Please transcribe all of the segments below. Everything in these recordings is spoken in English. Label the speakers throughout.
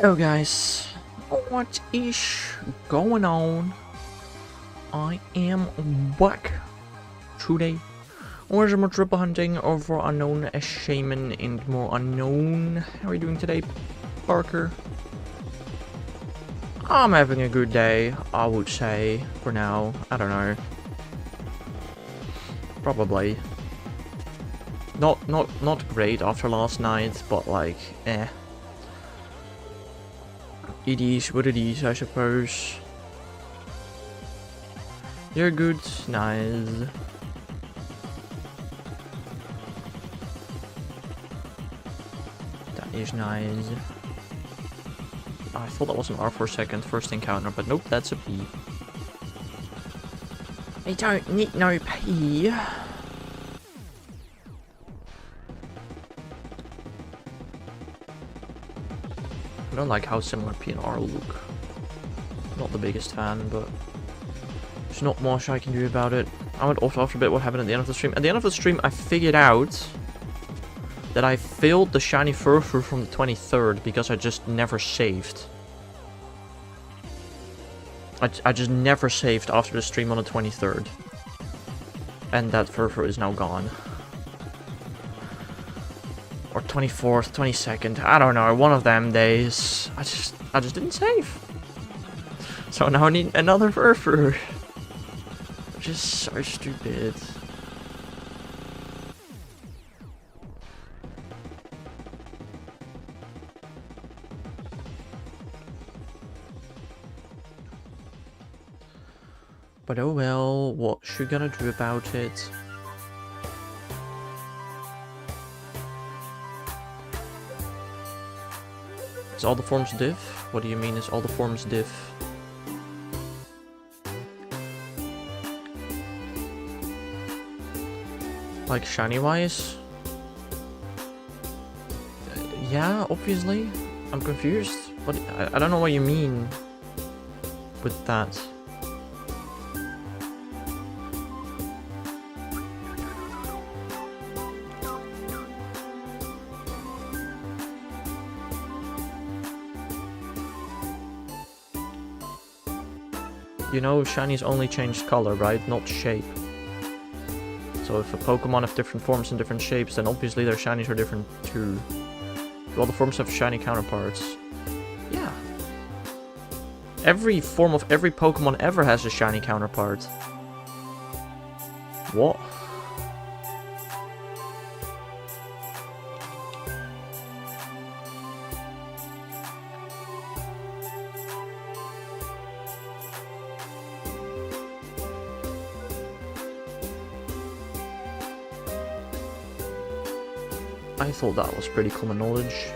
Speaker 1: Hello guys, what is going on? I am back today. We're some more triple hunting over Unown, a shaman and more unknown. How are you doing today, Parker? I'm having a good day, I would say, for now. I don't know. Probably. Not great after last night, but like, eh. It is what it is, I suppose. You're good, nice. That is nice. I thought that was an R for a second, first encounter, but nope, that's a P. I don't need no P. I don't like how similar P and R look. Not the biggest fan, but there's not much I can do about it. I went off after a bit what happened at the end of the stream. At the end of the stream, I figured out that I failed the shiny furfur from the 23rd because I just never saved. I just never saved after the stream on the 23rd. And that furfur is now gone. Or 24th, 22nd, I don't know, one of them days. I just didn't save. So now I need another furfur. Which is so stupid. But oh well, what you gonna do about it? Is all the forms diff? What do you mean is all the forms diff? Like shiny wise? Yeah, obviously. I'm confused. What? I don't know what you mean with that. You know, shinies only change color, right? Not shape. So if a Pokemon have different forms and different shapes, then obviously their shinies are different too. Do all the forms have shiny counterparts? Yeah. Every form of every Pokemon ever has a shiny counterpart. What? I thought that was pretty common knowledge.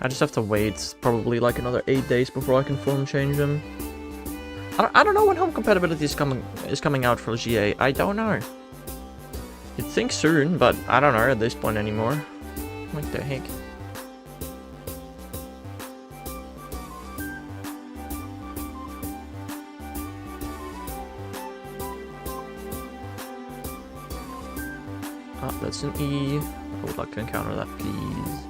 Speaker 1: I just have to wait probably like another 8 days before I can form change them. I don't know when home compatibility is coming out for GA. I don't know. You'd think soon, but I don't know at this point anymore. What the heck? Ah, that's an E. I would like to encounter that, please.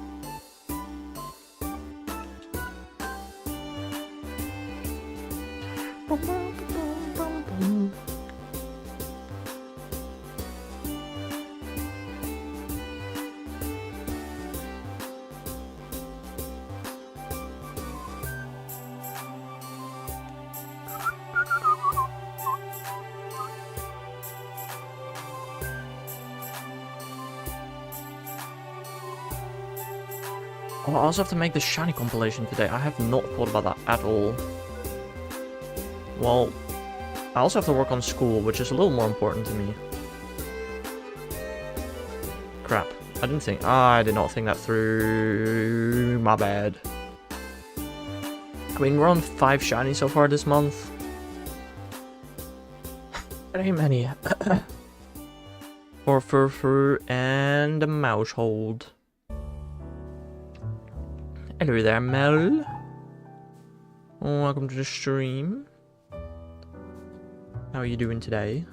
Speaker 1: Oh, I also have to make the shiny compilation today. I have not thought about that at all. Well, I also have to work on school, which is a little more important to me. Crap. I did not think that through. My bad. I mean, we're on 5 shiny so far this month. That ain't many. For furfur and a mouse hold. Hello there, Mel. Welcome to the stream. How are you doing today?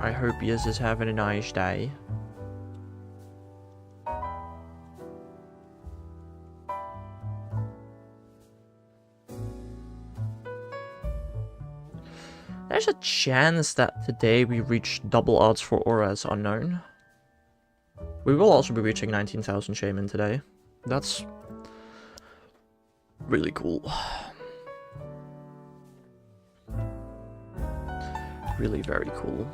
Speaker 1: I hope Yes is having a nice day. There's a chance that today we reach double odds for Aura as Unknown. We will also be reaching 19,000 Shaman today. That's really cool. Really very cool.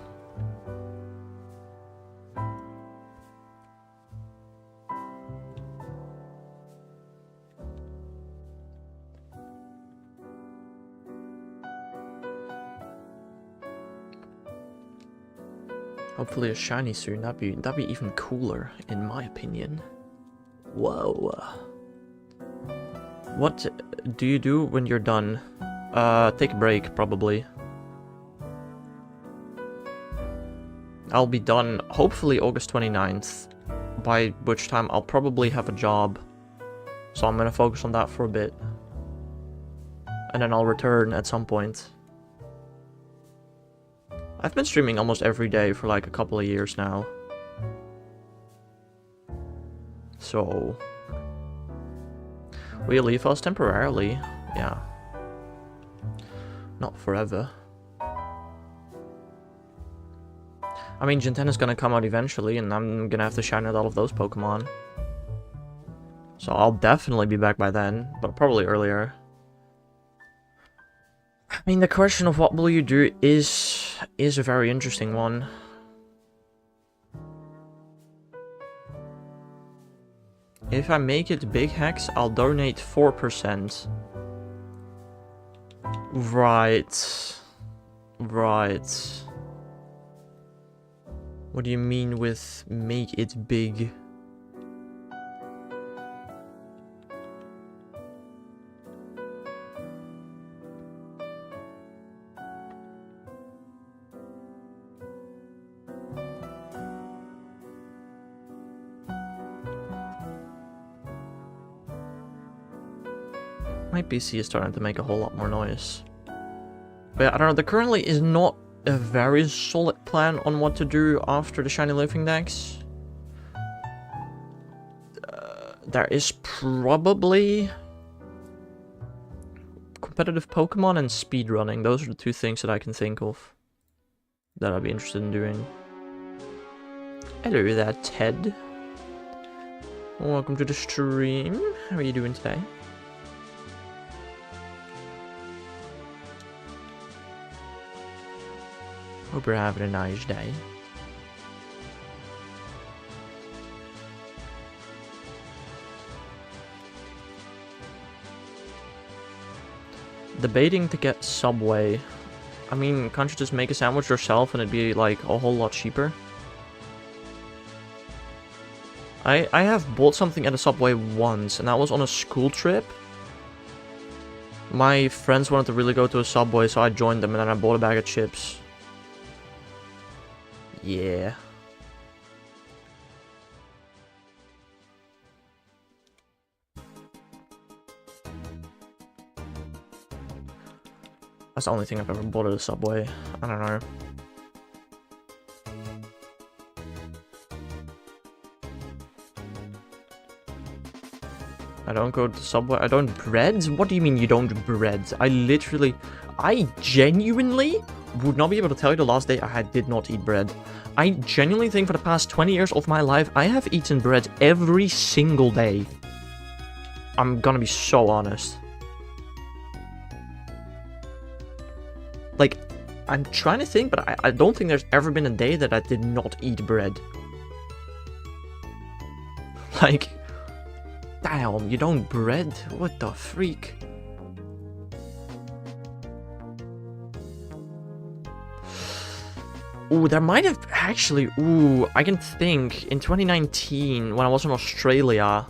Speaker 1: Hopefully a shiny soon. That'd be even cooler, in my opinion. Whoa. What do you do when you're done? Take a break, probably. I'll be done, hopefully August 29th, by which time I'll probably have a job. So I'm gonna focus on that for a bit. And then I'll return at some point. I've been streaming almost every day for like a couple of years now. So... will you leave us temporarily? Yeah. Not forever. I mean, Gen 10 is gonna come out eventually, and I'm gonna have to shine out all of those Pokemon. So I'll definitely be back by then, but probably earlier. I mean, the question of what will you do is a very interesting one. If I make it Big Hex, I'll donate 4%. Right. Right. What do you mean with make it big? My PC is starting to make a whole lot more noise. But yeah, I don't know, there currently is not a very solid plan on what to do after the Shiny Living Dex. There is probably competitive Pokemon and speedrunning. Those are the two things that I can think of that I'd be interested in doing. Hello there, Ted. Welcome to the stream. How are you doing today? Hope you're having a nice day. Debating to get Subway. I mean, can't you just make a sandwich yourself and it'd be like a whole lot cheaper? I have bought something at a Subway once, and that was on a school trip. My friends wanted to really go to a Subway, so I joined them and then I bought a bag of chips. Yeah. That's the only thing I've ever bought at a Subway. I don't know. I don't go to Subway. I don't bread? What do you mean you don't bread? I genuinely would not be able to tell you the last day I did not eat bread. I genuinely think for the past 20 years of my life, I have eaten bread every single day. I'm gonna be so honest. Like, I'm trying to think, but I don't think there's ever been a day that I did not eat bread. Like, damn, you don't bread? What the freak? Ooh, there might have actually... Ooh, I can think. In 2019, when I was in Australia,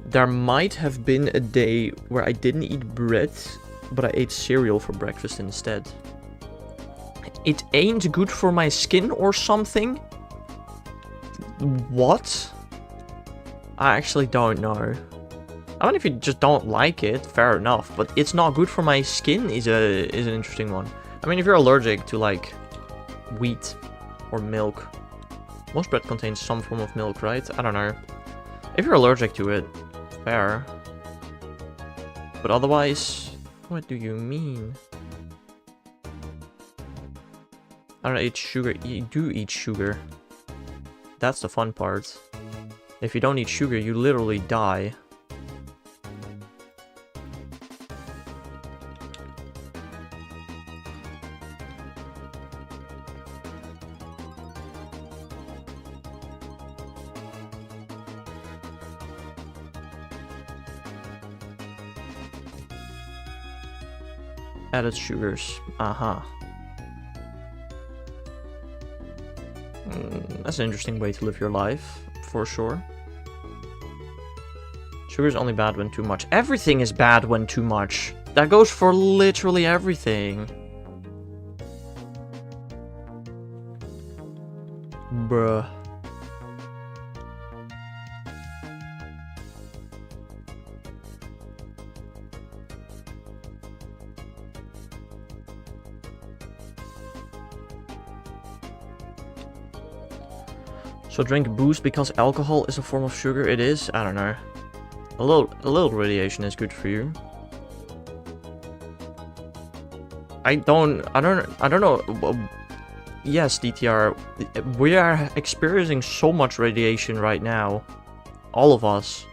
Speaker 1: there might have been a day where I didn't eat bread, but I ate cereal for breakfast instead. It ain't good for my skin or something? What? I actually don't know. I mean, if you just don't like it, fair enough, but it's not good for my skin is an interesting one. I mean, if you're allergic to, like, wheat or milk. Most bread contains some form of milk, right? I don't know. If you're allergic to it, fair. But otherwise, what do you mean? I don't eat sugar. You do eat sugar. That's the fun part. If you don't eat sugar, you literally die. Added sugars. Aha. That's an interesting way to live your life, for sure. Sugar is only bad when too much. Everything is bad when too much. That goes for literally everything. Bruh. So drink booze because alcohol is a form of sugar? It is? I don't know. A little radiation is good for you. I don't know. Yes, DTR, we are experiencing so much radiation right now. All of us.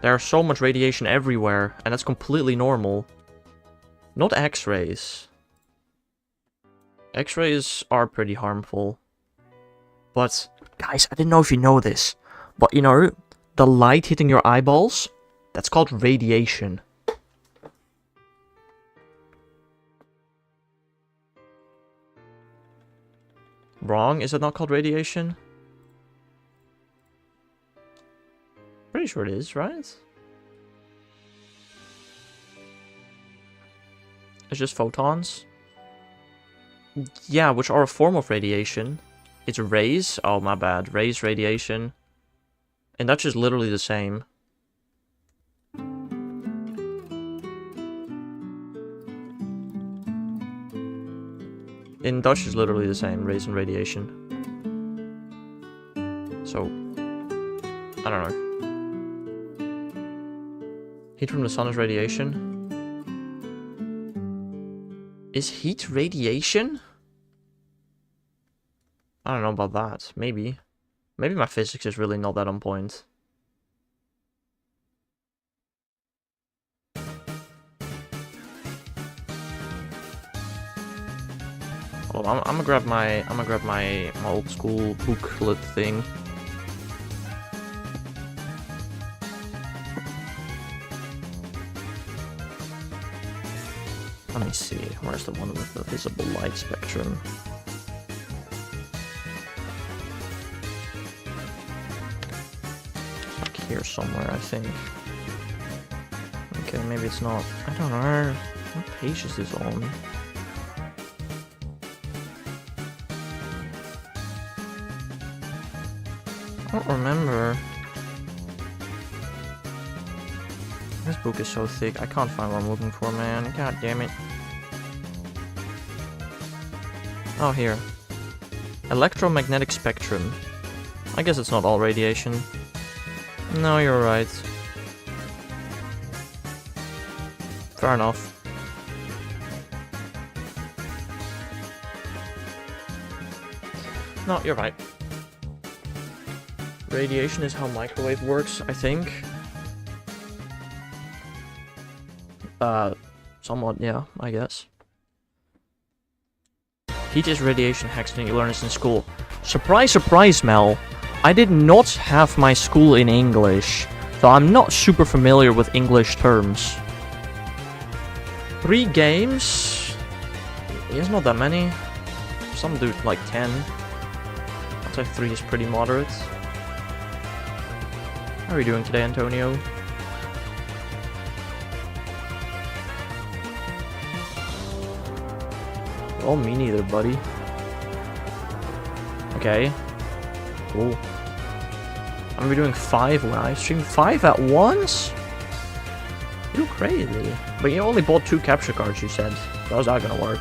Speaker 1: There's so much radiation everywhere, and that's completely normal. Not X-rays. X-rays are pretty harmful. But, guys, I didn't know if you know this, but you know, the light hitting your eyeballs, that's called radiation. Wrong? Is it not called radiation? Pretty sure it is, right? It's just photons? Yeah, which are a form of radiation. It's rays? Oh, my bad. Rays, radiation. And that's just literally the same. In Dutch, it's literally the same. Rays and radiation. So, I don't know. Heat from the sun is radiation? Is heat radiation? I don't know about that. Maybe. Maybe my physics is really not that on point. Well, I'm gonna grab my old school booklet thing. Let me see. Where's the one with the visible light spectrum? Here somewhere, I think. Okay, maybe it's not. I don't know. What page is this on? I don't remember. This book is so thick, I can't find what I'm looking for, man. God damn it. Oh, here. Electromagnetic spectrum. I guess it's not all radiation. No, you're right. Fair enough. No, you're right. Radiation is how microwave works, I think. Somewhat, yeah, I guess. Heat is radiation, Hexton, you learn this in school. Surprise, surprise, Mel. I did not have my school in English, so I'm not super familiar with English terms. 3 games? It's not that many. Some do like 10. I'd say 3 is pretty moderate. How are you doing today, Antonio? Oh, me neither, buddy. Okay. Cool. I'm gonna be doing 5 live stream. 5 at once? You're crazy. But you only bought 2 capture cards, you said. How's that gonna work?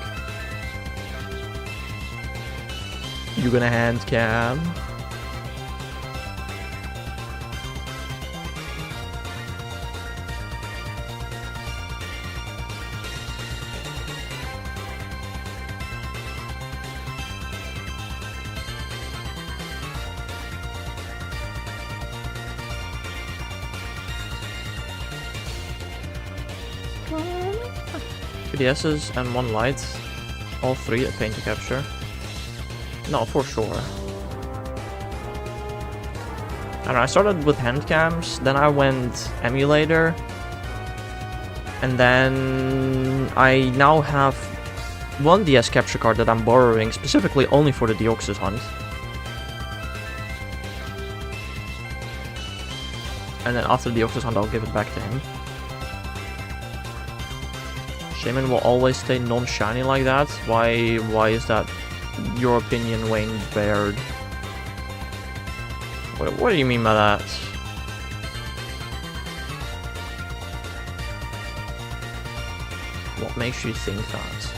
Speaker 1: You gonna hand cam? PDSs and 1 light. All 3 at paint to capture. No, for sure. I don't know, I started with hand cams, then I went emulator. And then I now have 1 DS capture card that I'm borrowing specifically only for the Deoxys hunt. And then after the Deoxys hunt, I'll give it back to him. Shaman will always stay non-shiny like that. Why is that your opinion, Wayne Baird? What do you mean by that? What makes you think that?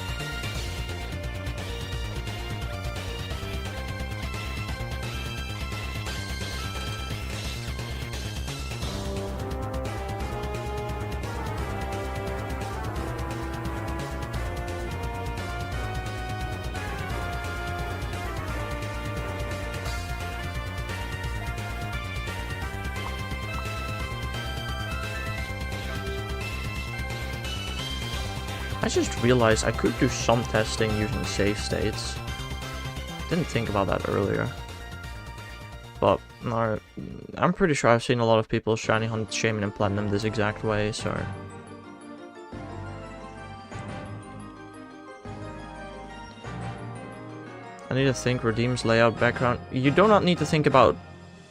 Speaker 1: I just realized I could do some testing using save states. Didn't think about that earlier. But no, I'm pretty sure I've seen a lot of people shiny hunt Shaman and Platinum this exact way, so... I need to think redeems, layout, background. You do not need to think about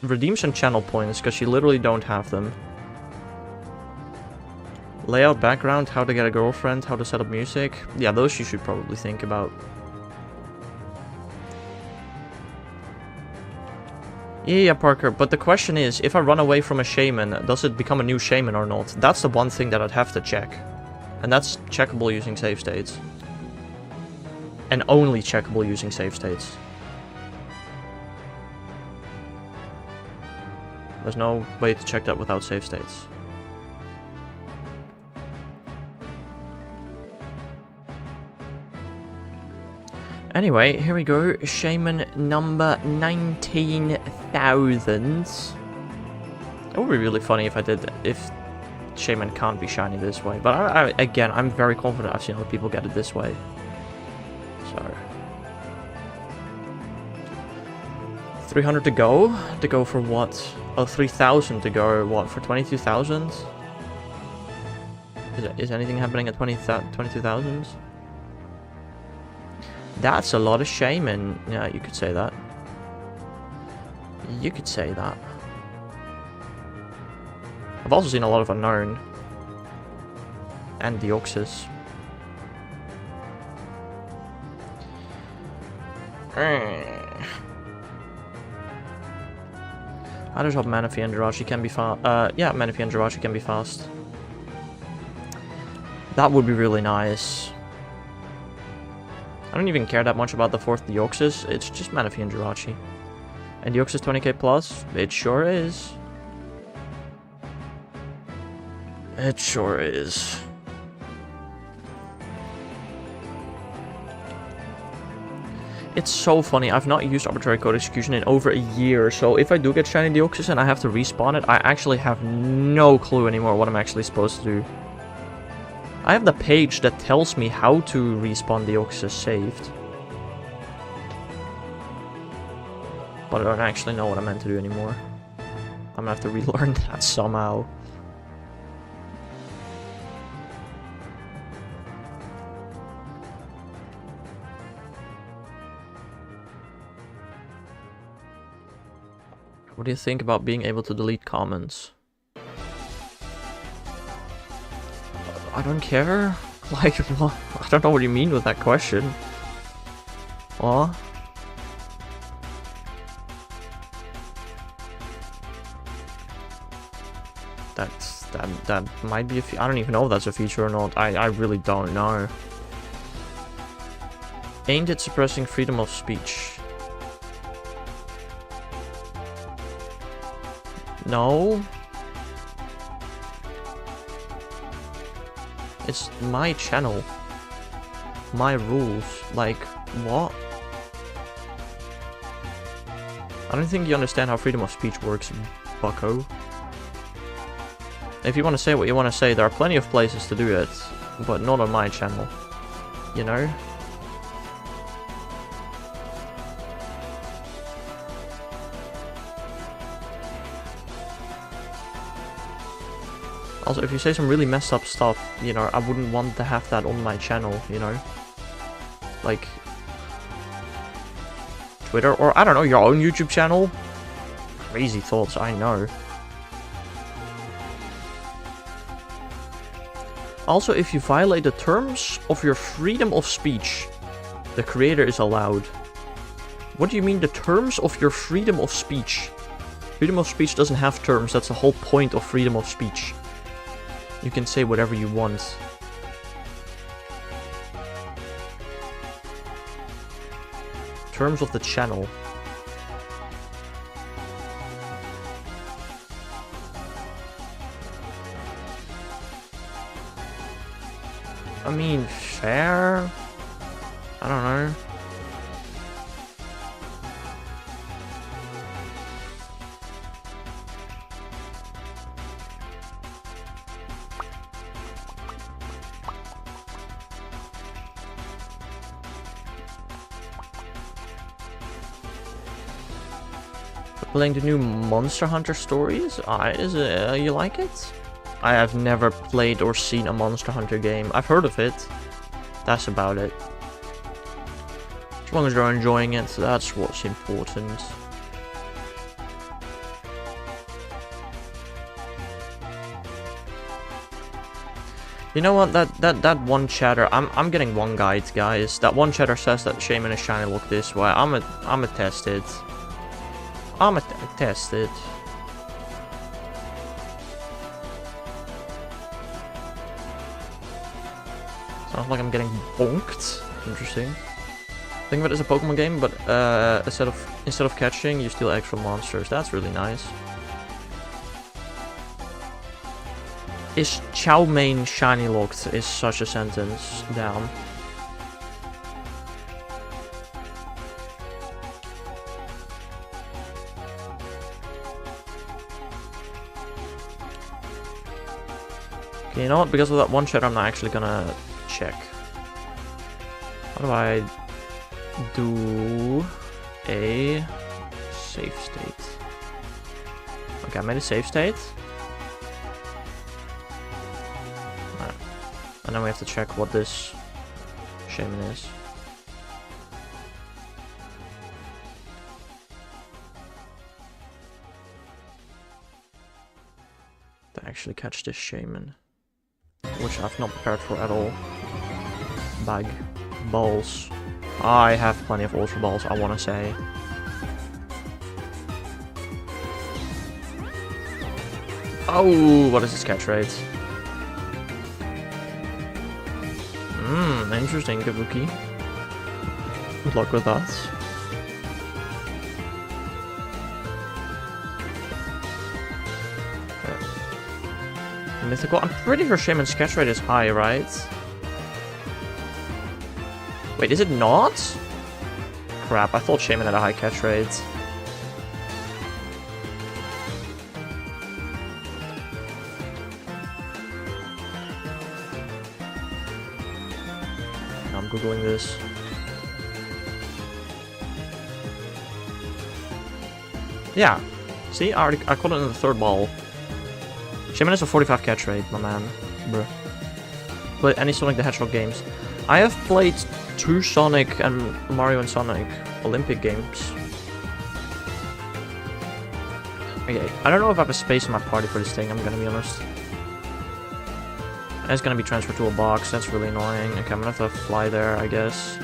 Speaker 1: redeems and channel points, because you literally don't have them. Layout, background, how to get a girlfriend, how to set up music. Yeah, those you should probably think about. Yeah, Parker, but the question is, if I run away from a shaman, does it become a new shaman or not? That's the one thing that I'd have to check. And that's checkable using save states. And only checkable using save states. There's no way to check that without save states. Anyway, here we go. Shaman number 19,000. It would be really funny if I did, if Shaman can't be shiny this way. But again, I'm very confident I've seen other people get it this way. So. 300 to go? To go for what? Oh, 3,000 to go, what, for 22,000? Is anything happening at 22,000? That's a lot of Shaman. Yeah, you could say that. You could say that. I've also seen a lot of Unown. And Deoxys. I just hope Manaphy and Jirachi can be fast. Yeah, Manaphy and Jirachi can be fast. That would be really nice. I don't even care that much about the 4th Deoxys, it's just Manaphy and Jirachi. And Deoxys 20k plus? It sure is. It sure is. It's so funny, I've not used Arbitrary Code Execution in over a year, so if I do get shiny Deoxys and I have to respawn it, I actually have no clue anymore what I'm actually supposed to do. I have the page that tells me how to respawn Deoxys saved. But I don't actually know what I'm meant to do anymore. I'm gonna have to relearn that somehow. What do you think about being able to delete comments? I don't care. Like, what? I don't know what you mean with that question. What? That might be a I don't even know if that's a feature or not. I really don't know. Ain't it suppressing freedom of speech? No. It's my channel. My rules. Like, what? I don't think you understand how freedom of speech works, bucko. If you want to say what you want to say, there are plenty of places to do it, but not on my channel. You know? Also, if you say some really messed up stuff, you know, I wouldn't want to have that on my channel, you know? Like... Twitter, or I don't know, your own YouTube channel? Crazy thoughts, I know. Also, if you violate the terms of your freedom of speech, the creator is allowed. What do you mean, the terms of your freedom of speech? Freedom of speech doesn't have terms, that's the whole point of freedom of speech. You can say whatever you want. Terms of the channel. I mean, fair? I don't know. Playing the new Monster Hunter stories? You like it? I have never played or seen a Monster Hunter game. I've heard of it. That's about it. As long as you're enjoying it, that's what's important. You know what? That one chatter. I'm getting one guide, guys. That one chatter says that Shaman is shiny look this way. I'ma test it. I'ma test it. Sounds like I'm getting bonked. Interesting. Think of it as a Pokemon game, but instead of catching, you steal eggs from monsters. That's really nice. Is Chow Mein shiny locked? Is such a sentence down. Okay, you know what? Because of that one chat, I'm not actually gonna check. How do I do a save state? Okay, I made a save state. Right. And then we have to check what this Shaman is. To actually catch this Shaman. Which I've not prepared for at all. Bag. Balls. I have plenty of Ultra Balls, I want to say. Oh, what is his catch rate? Interesting, Kabuki. Good luck with that. Mythical. I'm pretty sure Shaman's catch rate is high, right? Wait, is it not? Crap, I thought Shaman had a high catch rate. I'm googling this. Yeah. See, I caught it in the third ball. Shaman has a 45 catch rate, my man. Bruh. Played any Sonic the Hedgehog games. I have played 2 Sonic and Mario and Sonic Olympic games. Okay, I don't know if I have a space in my party for this thing, I'm gonna be honest. And it's gonna be transferred to a box, that's really annoying. Okay, I'm gonna have to fly there, I guess.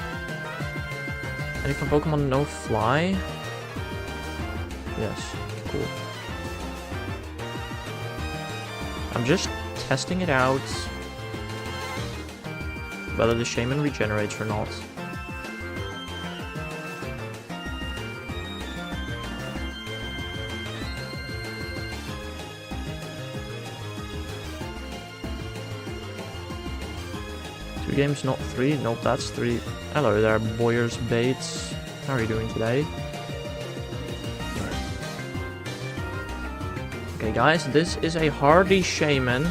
Speaker 1: Any from Pokemon no fly? Yes, cool. I'm just testing it out. Whether the Shaman regenerates or not. 2 games, not 3. Nope, that's 3. Hello there, Boyers Bates. How are you doing today? Okay, guys, this is a hardy shaman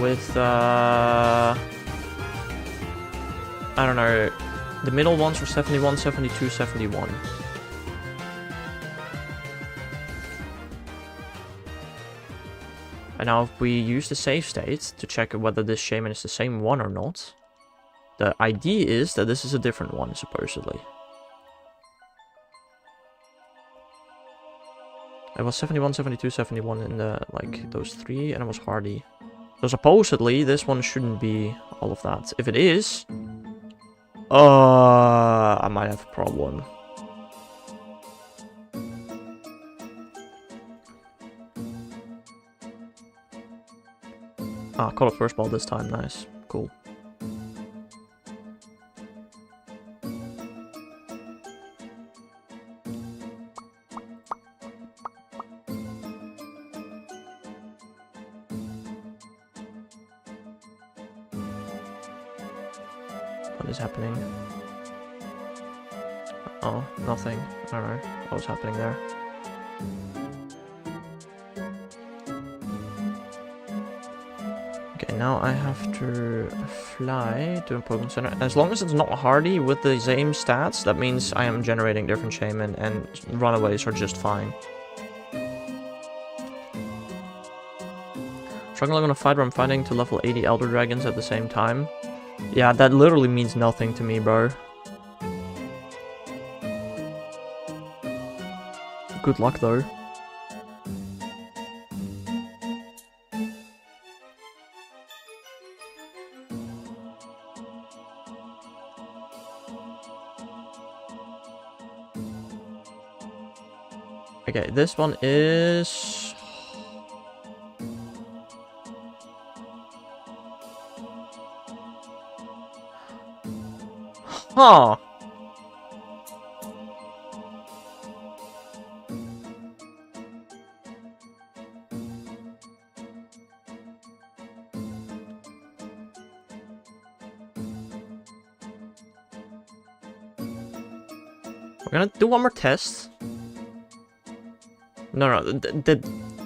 Speaker 1: with, I don't know, the middle ones were 71, 72, 71. And now if we use the save state to check whether this shaman is the same one or not, the idea is that this is a different one, supposedly. It was 71, 72, 71 in the, like, those 3, and it was hardy. So supposedly, this one shouldn't be all of that. If it is, I might have a problem. Ah, caught a first ball this time, nice. Cool. What is happening? Oh, nothing. I don't know what was happening there. Okay, now I have to fly to a Pokemon Center. As long as it's not hardy with the same stats, that means I am generating different shaman and runaways are just fine. Struggling on a fight where I'm fighting to level 80 Elder Dragons at the same time. Yeah, that literally means nothing to me, bro. Good luck, though. Okay, this one is... Huh. We're gonna do one more test. No,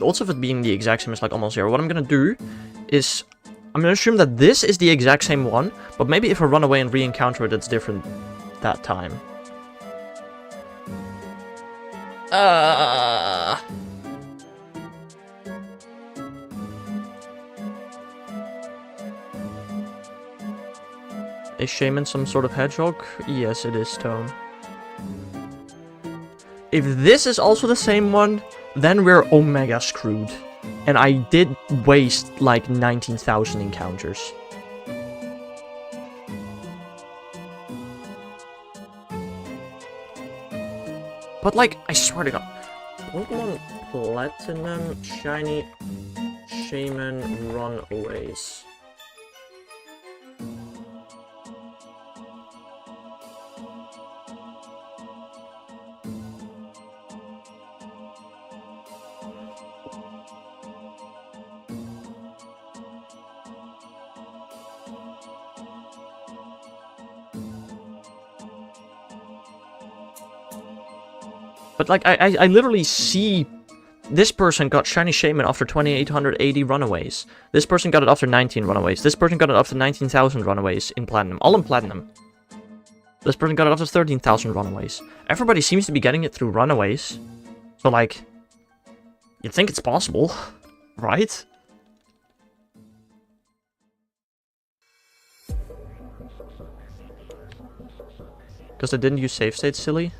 Speaker 1: also of it being the exact same is like almost 0. What I'm gonna do is I'm gonna assume that this is the exact same one, but maybe if I run away and re-encounter it, it's different that time. Is Shaman some sort of hedgehog? Yes, it is, Tone. If this is also the same one, then we're omega screwed. And I did waste like 19,000 encounters. But like, I swear to God. Pokemon Platinum Shiny Shaman Runaways. But like, I literally see this person got Shiny Shaman after 2,880 runaways. This person got it after 19 runaways. This person got it after 19,000 runaways in Platinum. All in Platinum. This person got it after 13,000 runaways. Everybody seems to be getting it through runaways. So like, you'd think it's possible, right? Because they didn't use save state, silly.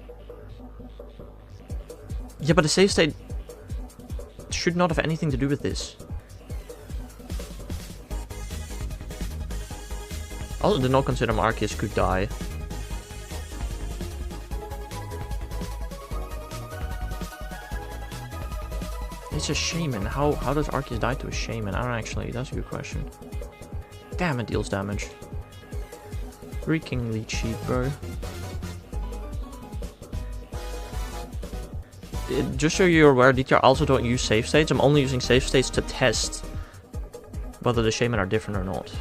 Speaker 1: Yeah, but the save state should not have anything to do with this. Also, did not consider Arceus could die. It's a shaman. How does Arceus die to a shaman? I don't actually. That's a good question. Damn, it deals damage. Freakingly cheap, bro. Just so you're aware, DTR also don't use save states. I'm only using save states to test whether the shaman are different or not.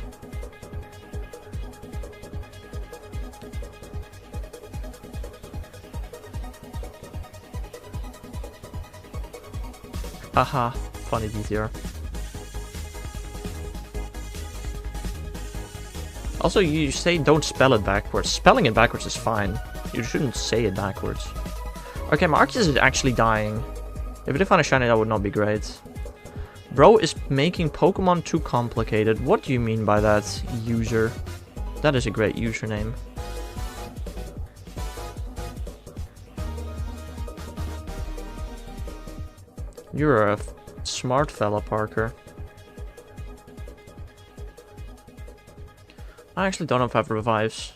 Speaker 1: Haha, funny detail. Also, you say don't spell it backwards. Spelling it backwards is fine. You shouldn't say it backwards. Okay, my Arceus is actually dying. If I did find a shiny, that would not be great. Bro is making Pokemon too complicated. What do you mean by that, user? That is a great username. You're a smart fella, Parker. I actually don't know if I have revives.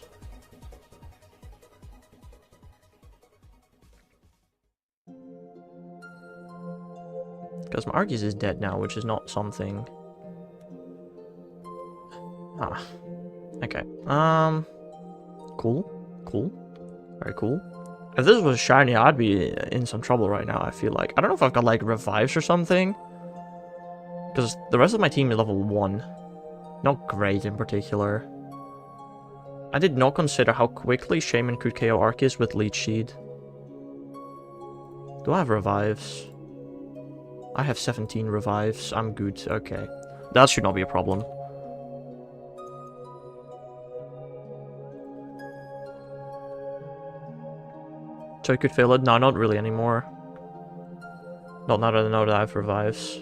Speaker 1: Because my Arceus is dead now, which is not something. Ah. Okay. Cool. Cool. Very cool. If this was shiny, I'd be in some trouble right now, I feel like. I don't know if I've got, like, revives or something. Because the rest of my team is level 1. Not great in particular. I did not consider how quickly Shaman could KO Arceus with Leech Seed. Do I have revives? I have 17 revives. I'm good. Okay. That should not be a problem. So I could fail it? No, not really anymore. Not now that I know that I have revives.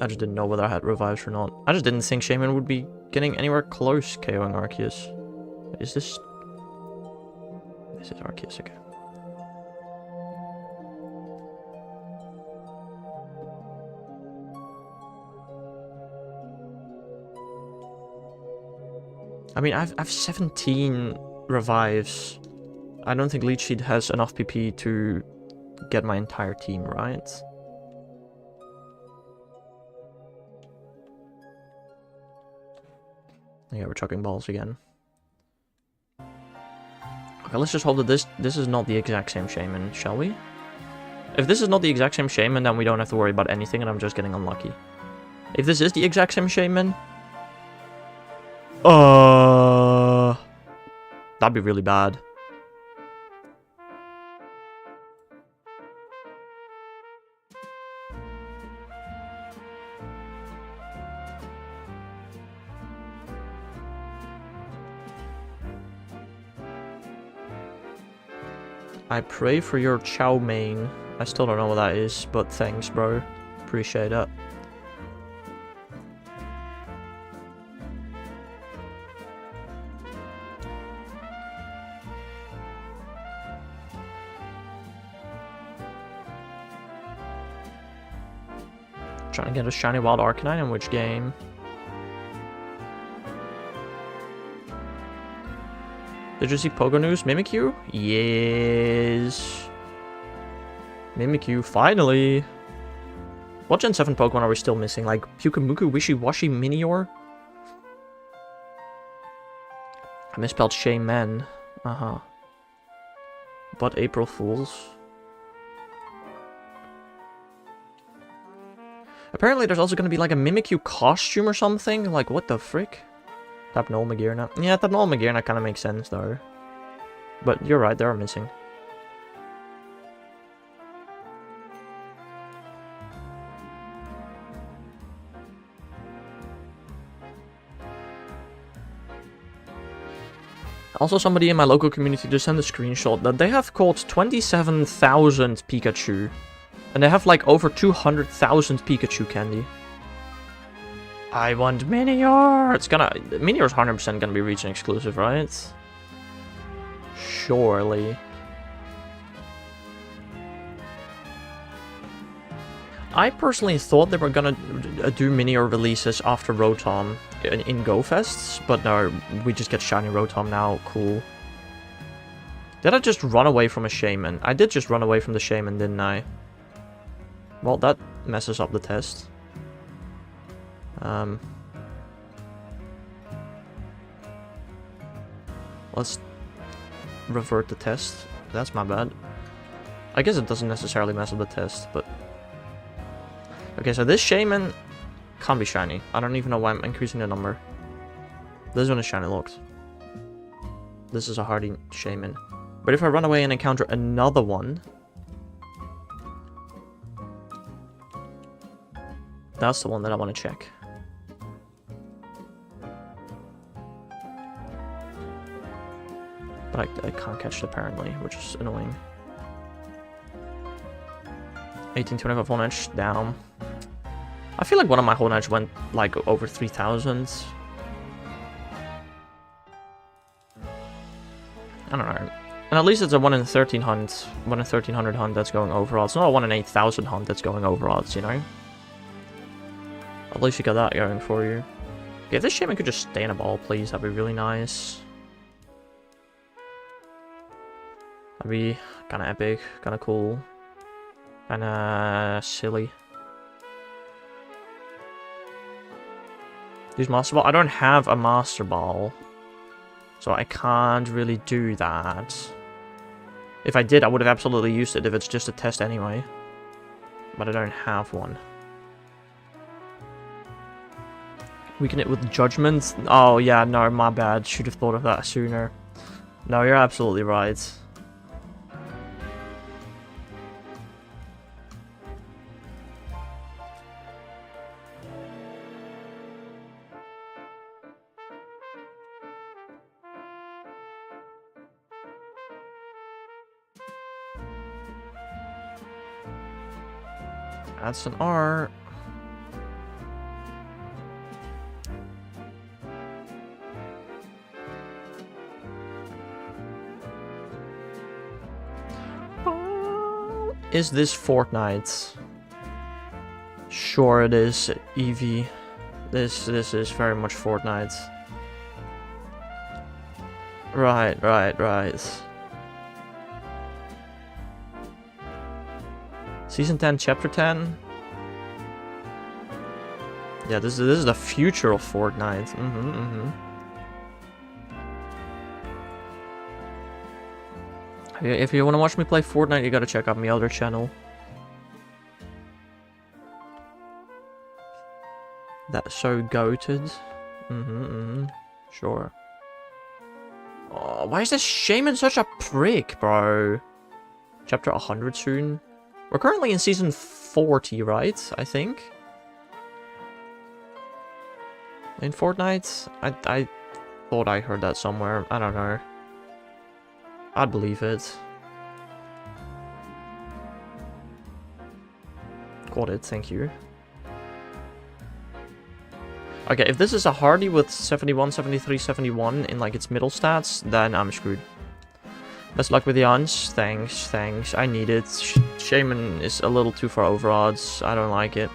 Speaker 1: I just didn't know whether I had revives or not. I just didn't think Shaman would be getting anywhere close KOing Arceus. Is this... This is Arceus, okay. I mean, I've 17 revives. I don't think Leech Seed has enough PP to get my entire team, right? Yeah, we're chucking balls again. Okay, let's just hope that this is not the exact same Shaman, shall we? If this is not the exact same Shaman, then we don't have to worry about anything and I'm just getting unlucky. If this is the exact same Shaman... That'd be really bad. I pray for your chow mein. I still don't know what that is, but thanks, bro. Appreciate it. Trying to get a shiny wild Arcanine in which game? Did you see Pogo News? Mimikyu? Yes. Mimikyu, finally. What Gen 7 Pokemon are we still missing? Like Pyukumuku, Wishy-Washy, Minior? I misspelled Shaman. Uh-huh. But April Fools. Apparently there's also going to be like a Mimikyu costume or something. Like, what the frick? Tapnol Magearna. Yeah, Tapnol Magearna kind of makes sense, though. But you're right, they are missing. Also, somebody in my local community just sent a screenshot that they have caught 27,000 Pikachu. And they have like over 200,000 Pikachu candy. I want Minior! Minior's 100% gonna be region exclusive, right? Surely. I personally thought they were gonna do Minior releases after Rotom in Go Fests, but no, we just get shiny Rotom now. Cool. Did I just run away from a Shaman? I did just run away from the Shaman, didn't I? Well, that messes up the test. Let's revert the test. That's my bad. I guess it doesn't necessarily mess with the test, but... Okay, so this Shaman can't be shiny. I don't even know why I'm increasing the number. This one is shiny locked. This is a hardy Shaman. But if I run away and encounter another one... That's the one that I want to check. But I can't catch it apparently, which is annoying. 1825 Horn Edge down. I feel like one of my Horn Edge went like over 3,000. I don't know. And at least it's a 1 in 13 hunt, 1 in 1300 hunt that's going overall. It's not a 1 in 8,000 hunt that's going overall, you know? At least you got that going for you. Okay, if this Shaman could just stay in a ball, please, that'd be really nice. That'd be kind of epic, kind of cool, kind of silly. Use Master Ball? I don't have a Master Ball, so I can't really do that. If I did, I would have absolutely used it if it's just a test anyway. But I don't have one. Weaken it with Judgment? Oh yeah, no, my bad. Should have thought of that sooner. No, you're absolutely right. That's an R. Is this Fortnite? Sure it is, Eevee. This is very much Fortnite. Right. Season 10, Chapter 10? Yeah, this is the future of Fortnite. If you want to watch me play Fortnite, you gotta check out my other channel. That's so goated. Sure. Oh, why is this Shaman such a prick, bro? Chapter 100 soon. We're currently in season 40, right? I think. In Fortnite? I thought I heard that somewhere. I don't know. I'd believe it. Got it, thank you. Okay, if this is a hardy with 71, 73, 71 in like its middle stats, then I'm screwed. Best luck with the odds. Thanks. I need it. Shaman is a little too far over odds. I don't like it.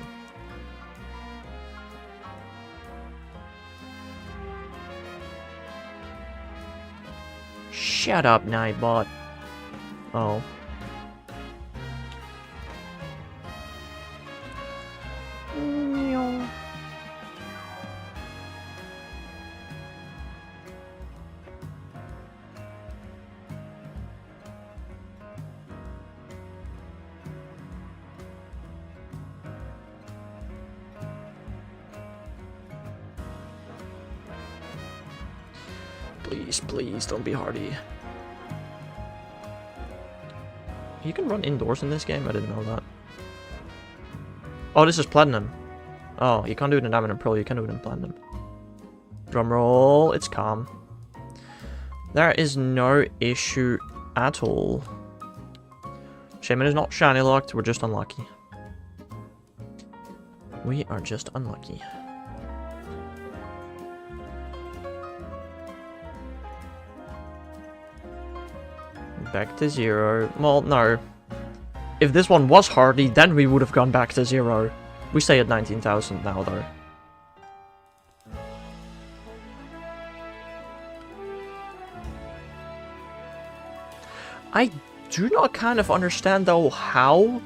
Speaker 1: Shut up, Nightbot. Oh. Please, don't be hardy. You can run indoors in this game? I didn't know that. Oh, this is Platinum. Oh, you can't do it in Diamond and Pearl, you can do it in Platinum. Drumroll, it's calm. There is no issue at all. Shaman is not shiny locked, we're just unlucky. We are just unlucky. Back to 0. Well, no. If this one was hardy, then we would have gone back to 0. We stay at 19,000 now, though. I do not kind of understand, though, how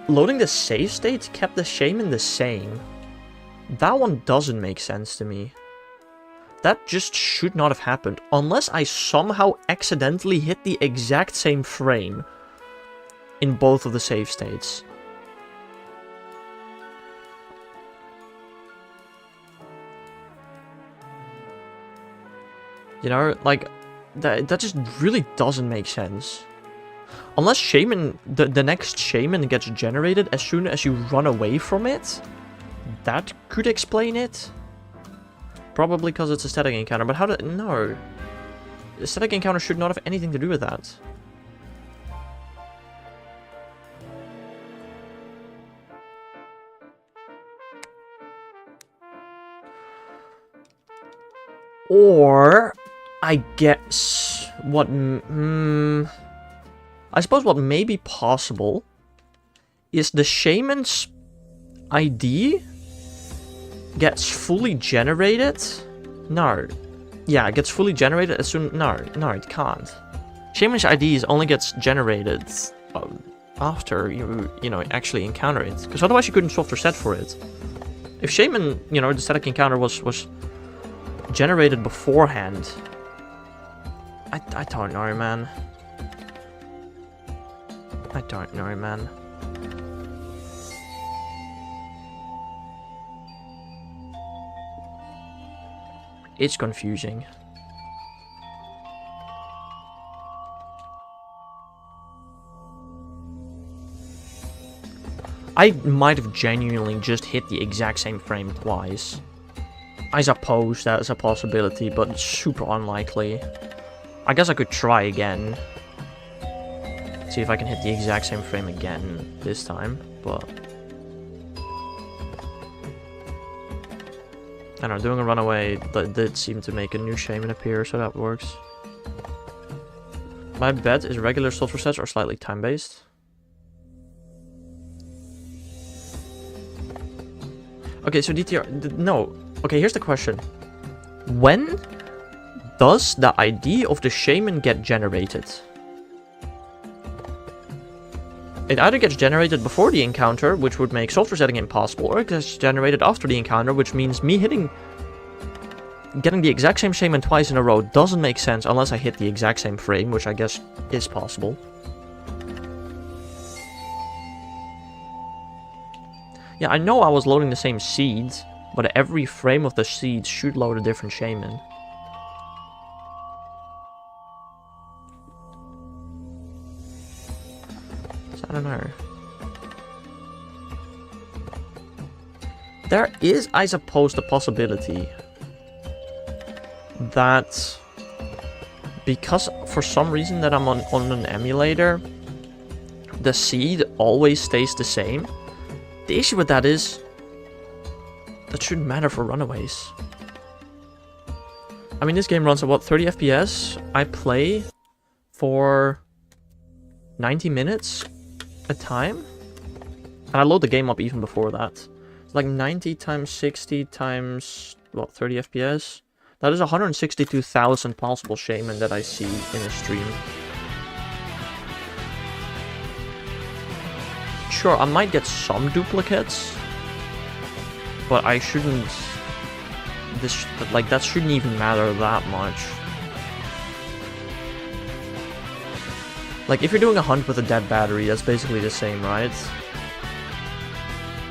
Speaker 1: loading the save state kept the Shaman the same. That one doesn't make sense to me. That just should not have happened, unless I somehow accidentally hit the exact same frame. in both of the save states. You know, like, that just really doesn't make sense. Unless Shaman, the next Shaman gets generated as soon as you run away from it, that could explain it. Probably because it's a static encounter, but how did... No. The static encounter should not have anything to do with that. Or, I guess, what... I suppose what may be possible is the Shaman's ID gets fully generated. No. Yeah, it gets fully generated as soon... No, it can't. Shaman's ID only gets generated after you know, actually encounter it. Because otherwise you couldn't soft reset for it. If Shaman, you know, the static encounter was generated beforehand... I don't know, man. I don't know, man. It's confusing. I might have genuinely just hit the exact same frame twice. I suppose that is a possibility, but it's super unlikely. I guess I could try again. See if I can hit the exact same frame again this time, but... I don't know, doing a runaway did seem to make a new Shaman appear, so that works. My bet is regular soft resets are slightly time-based. Okay, so DTR... No. Okay, here's the question. When does the ID of the Shaman get generated? It either gets generated before the encounter, which would make soft resetting impossible, or it gets generated after the encounter, which means me getting the exact same Shaman twice in a row doesn't make sense unless I hit the exact same frame, which I guess is possible. Yeah, I know I was loading the same seeds, but every frame of the seeds should load a different Shaman. I don't know. There is, I suppose, the possibility that because for some reason that I'm on an emulator, the seed always stays the same. The issue with that is that shouldn't matter for runaways. I mean, this game runs at what, 30 FPS? I play for 90 minutes a time, and I load the game up even before that. It's like 90 times 60 times what, 30 FPS. That is 162,000 possible Shaman that I see in a stream. Sure, I might get some duplicates, but I shouldn't. That shouldn't even matter that much. Like, if you're doing a hunt with a dead battery, that's basically the same, right?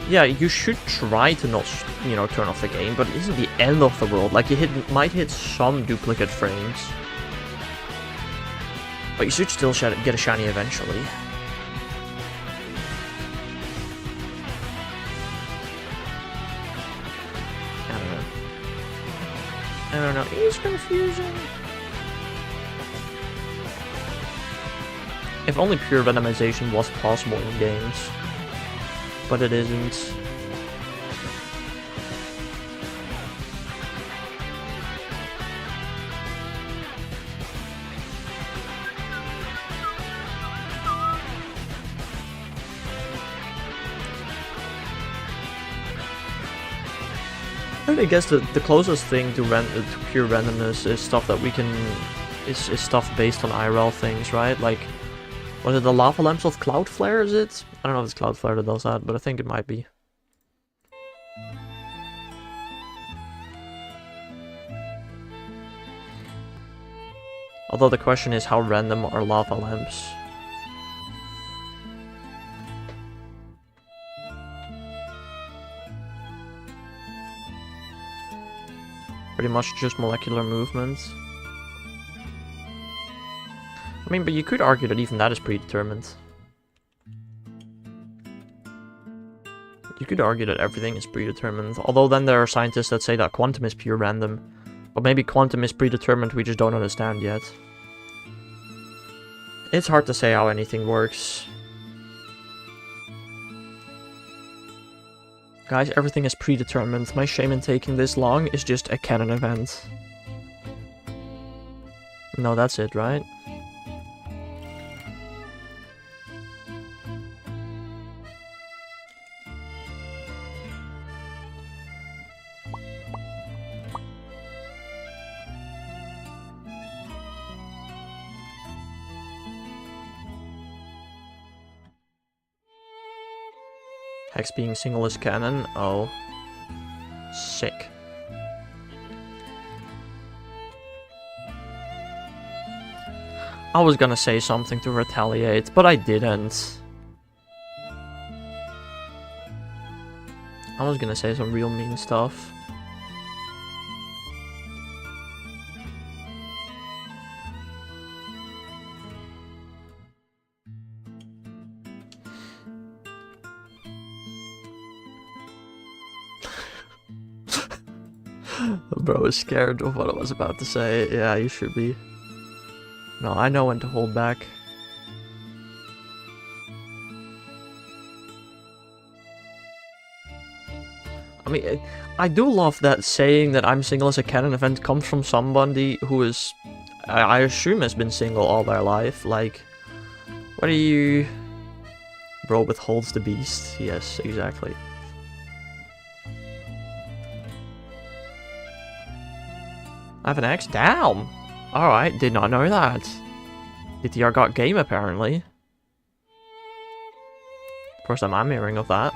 Speaker 1: Yeah, you should try to not, you know, turn off the game, but it isn't the end of the world. Like, you might hit some duplicate frames. But you should still get a shiny eventually. I don't know, it's confusing. If only pure randomization was possible in games, but it isn't. I guess the closest thing to pure randomness is stuff that we can is stuff based on IRL things, right? Like, was it the lava lamps of Cloudflare, is it? I don't know if it's Cloudflare that does that, but I think it might be. Although the question is, how random are lava lamps? Pretty much just molecular movements. I mean, but you could argue that even that is predetermined. You could argue that everything is predetermined, although then there are scientists that say that quantum is pure random. But maybe quantum is predetermined, we just don't understand yet. It's hard to say how anything works. Guys, everything is predetermined. My shame in taking this long is just a canon event. No, that's it, right? Hex being single is canon. Oh. Sick. I was gonna say something to retaliate, but I didn't. I was gonna say some real mean stuff. Bro is scared of what I was about to say. Yeah, you should be. No, I know when to hold back. I mean, I do love that saying that I'm single as a canon event comes from somebody who is, I assume, has been single all their life. Like, what are you... Bro withholds the beast. Yes, exactly. I have an ex? Damn! Alright, did not know that. DTR got game, apparently. First time I'm hearing of that.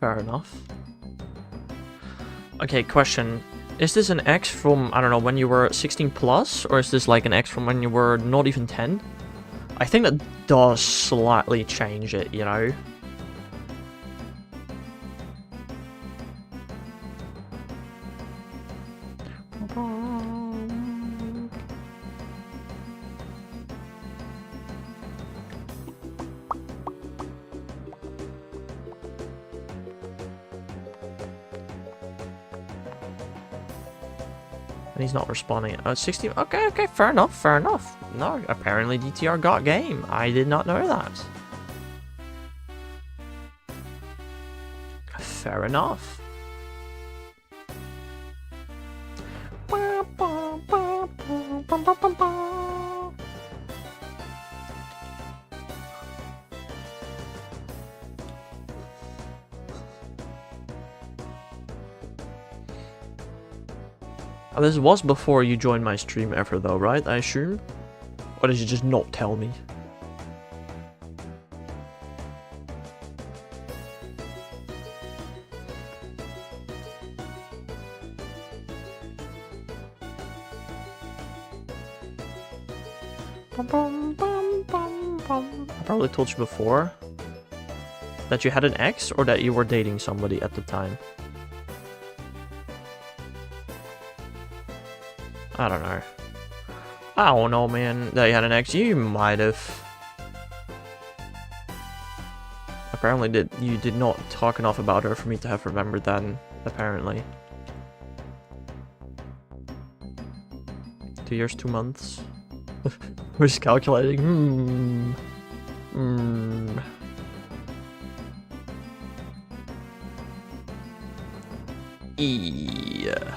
Speaker 1: Fair enough. Okay, question. Is this an X from, I don't know, when you were 16 plus? Or is this like an X from when you were not even 10? I think that does slightly change it, you know? And he's not responding. 16. Okay, fair enough. No, apparently DTR got game. I did not know that. Fair enough. This was before you joined my stream ever though, right? I assume? Or did you just not tell me? I probably told you before that you had an ex or that you were dating somebody at the time. I don't know. I don't know, man. That you had an ex. You might have. Apparently, you did not talk enough about her for me to have remembered that. Apparently. 2 years, 2 months. We're just calculating. Yeah.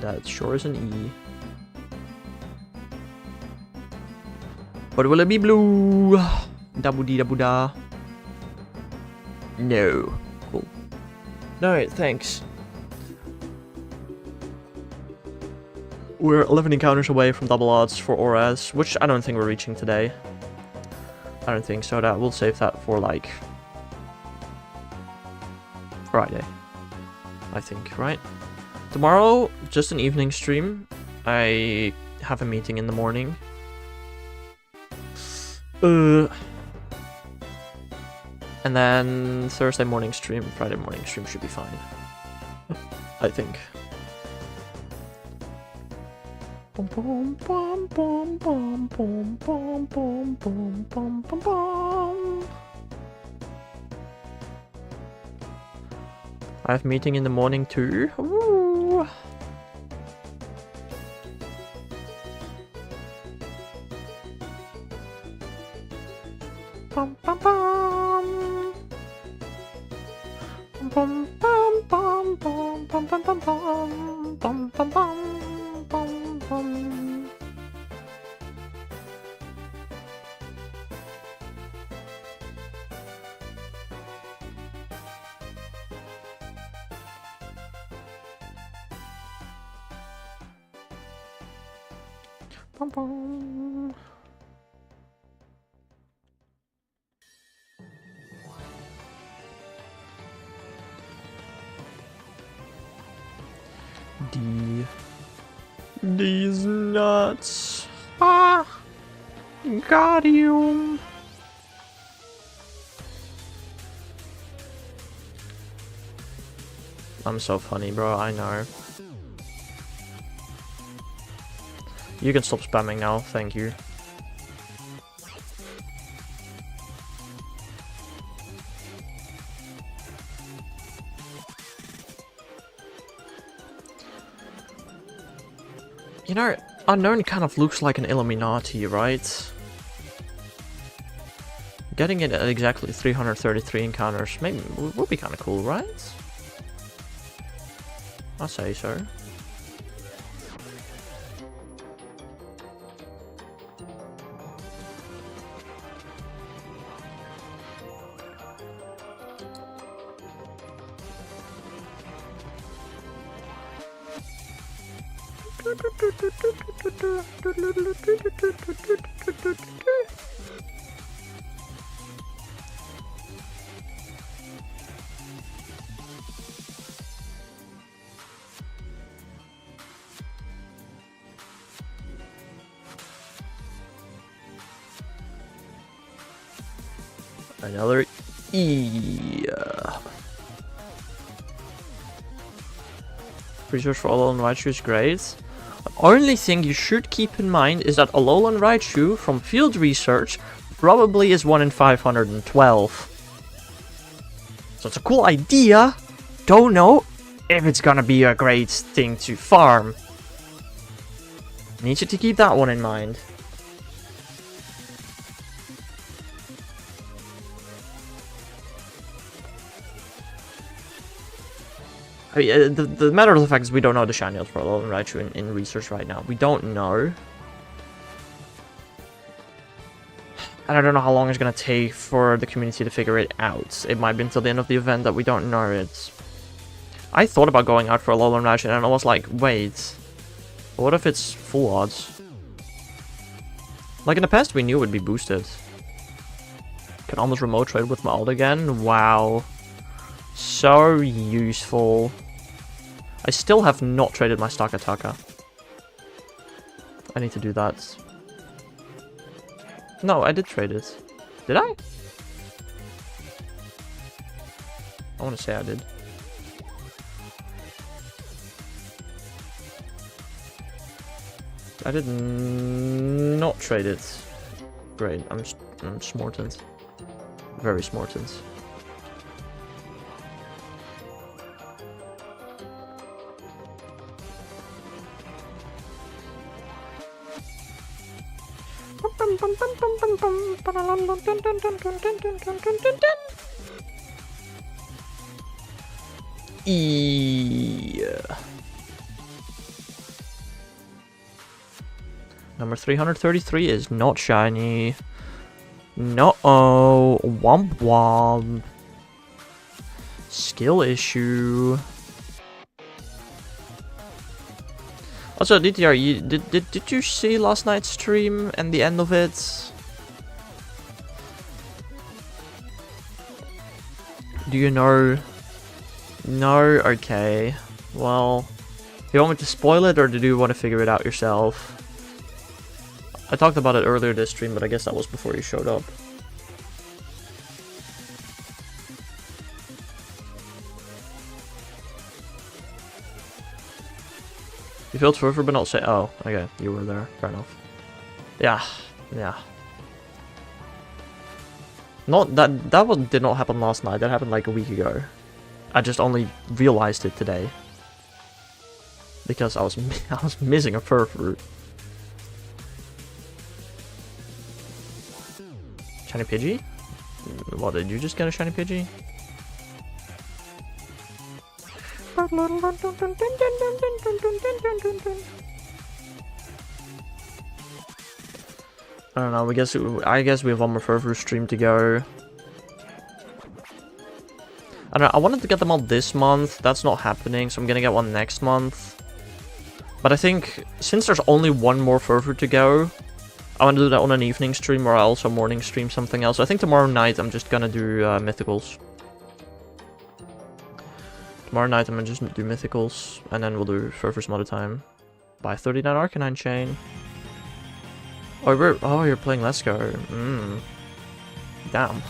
Speaker 1: That sure is an E. But will it be blue? Da-boo-dee-da-boo-da. No. Cool. Alright, thanks. We're 11 encounters away from double odds for auras, which I don't think we're reaching today. I don't think so. That we'll save that for like Friday, I think, right? Tomorrow, just an evening stream. I have a meeting in the morning. And then Thursday morning stream, Friday morning stream should be fine. I think. I have meeting in the morning too. Ooh. Bum, bum, bum. Bum, bum, bum, bum, bum, bum, bum, bum, bum, bum, bum, bum, bum. Bum, bum. These nuts. Ah! Got you. I'm so funny, bro, I know. You can stop spamming now, thank you. You know, Unown kind of looks like an Illuminati, right? Getting it at exactly 333 encounters maybe would be kind of cool, right? I'll say so. Another E. Research for Alolan Raichu is great. The only thing you should keep in mind is that Alolan Raichu from field research probably is 1 in 512. So it's a cool idea. Don't know if it's gonna be a great thing to farm. Need you to keep that one in mind. I mean, the matter of the fact is we don't know the shiny for Alolan Raichu in research right now. We don't know. And I don't know how long it's gonna take for the community to figure it out. It might be until the end of the event that we don't know it. I thought about going out for Alolan Raichu and I was like, wait. What if it's full odds? Like in the past we knew it would be boosted. Can almost remote trade with my ult again. Wow. So useful. I still have not traded my Stakataka. I need to do that. No, I did trade it. Did I? I want to say I did. I did not trade it. Great, I'm smortant. Very smortant. Number 333 is not shiny. No-oh. Womp womp. Skill issue. Also, DTR, did you see last night's stream and the end of it? Do you know No? Okay. Well, do you want me to spoil it, or do you want to figure it out yourself? I talked about it earlier this stream, but I guess that was before you showed up. You filled further, but not say. Oh, okay, you were there. Fair enough. Yeah, yeah. Not that did not happen last night. That happened like a week ago. I just only realized it today because I was missing a furfru. Shiny Pidgey? What, did you just get a shiny Pidgey? I don't know, I guess we have one more furfru stream to go. I don't know, I wanted to get them all this month. That's not happening, so I'm gonna get one next month. But I think, since there's only one more furfru to go, I want to do that on an evening stream, or also morning stream something else. I think tomorrow night I'm just gonna do mythicals. Tomorrow night I'm gonna just do mythicals, and then we'll do furfru some other time. Buy 39 Arcanine Chain. Oh, you're playing Let's Go. Damn.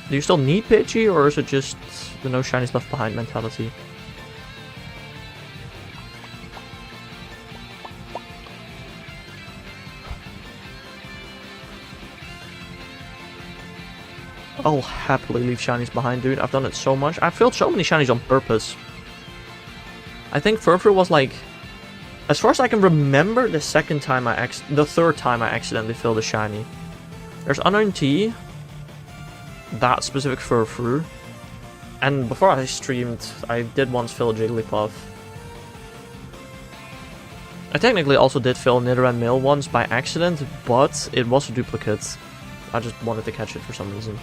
Speaker 1: Do you still need Pidgey, or is it just the no shinies left behind mentality? I'll happily leave shinies behind, dude. I've done it so much. I've filled so many shinies on purpose. I think Furfur was like, as far as I can remember, the third time I accidentally filled a shiny. There's Unown T, that specific Furfur, and before I streamed, I did once fill a Jigglypuff. I technically also did fill Nidoran Male once by accident, but it was a duplicate. I just wanted to catch it for some reason.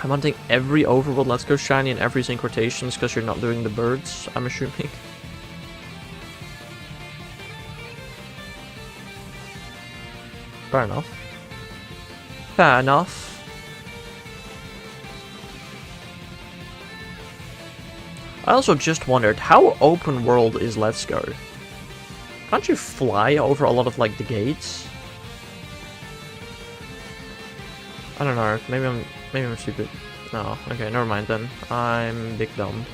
Speaker 1: I'm hunting every overworld Let's Go shiny and every sync rotations because you're not doing the birds, I'm assuming. Fair enough. Fair enough. I also just wondered, how open world is Let's Go? Can't you fly over a lot of like the gates? I don't know, maybe I'm stupid. No, okay, never mind then. I'm big dumb.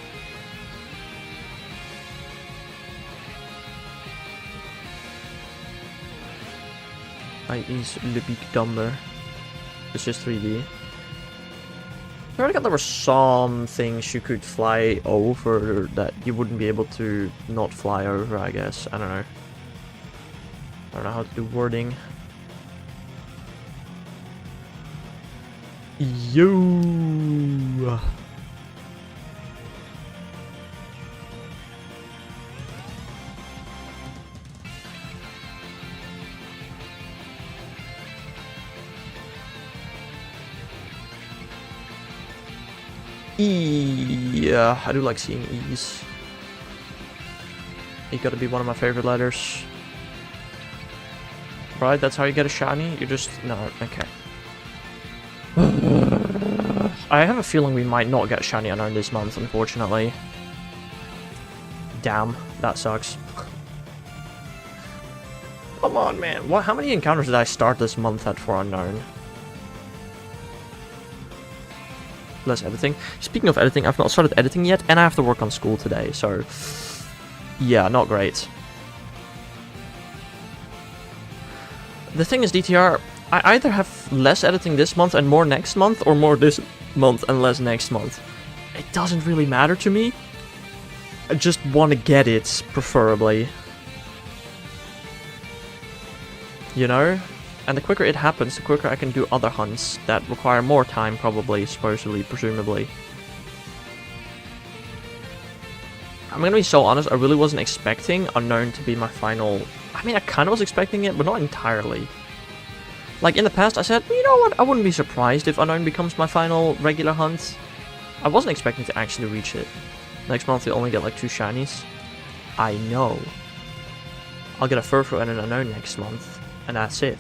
Speaker 1: I is le big dumber. It's just 3D. I already got there were some things you could fly over that you wouldn't be able to not fly over, I guess. I don't know. I don't know how to do wording. Yo. Yeah, I do like seeing E's. E gotta be one of my favorite letters. Right, that's how you get a shiny? You just... no, okay. I have a feeling we might not get shiny Unown this month, unfortunately. Damn, that sucks. Come on, man. What? How many encounters did I start this month at for Unown? Less editing. Speaking of editing, I've not started editing yet, and I have to work on school today, so... yeah, not great. The thing is, DTR, I either have less editing this month and more next month, or more this month and less next month. It doesn't really matter to me. I just want to get it, preferably. You know? And the quicker it happens, the quicker I can do other hunts that require more time, probably, supposedly, presumably. I'm gonna be so honest, I really wasn't expecting Unown to be my final... I mean, I kind of was expecting it, but not entirely. Like, in the past, I said, you know what, I wouldn't be surprised if Unown becomes my final regular hunt. I wasn't expecting to actually reach it. Next month, you'll only get, like, 2 shinies. I know. I'll get a Furfur and an Unown next month, and that's it.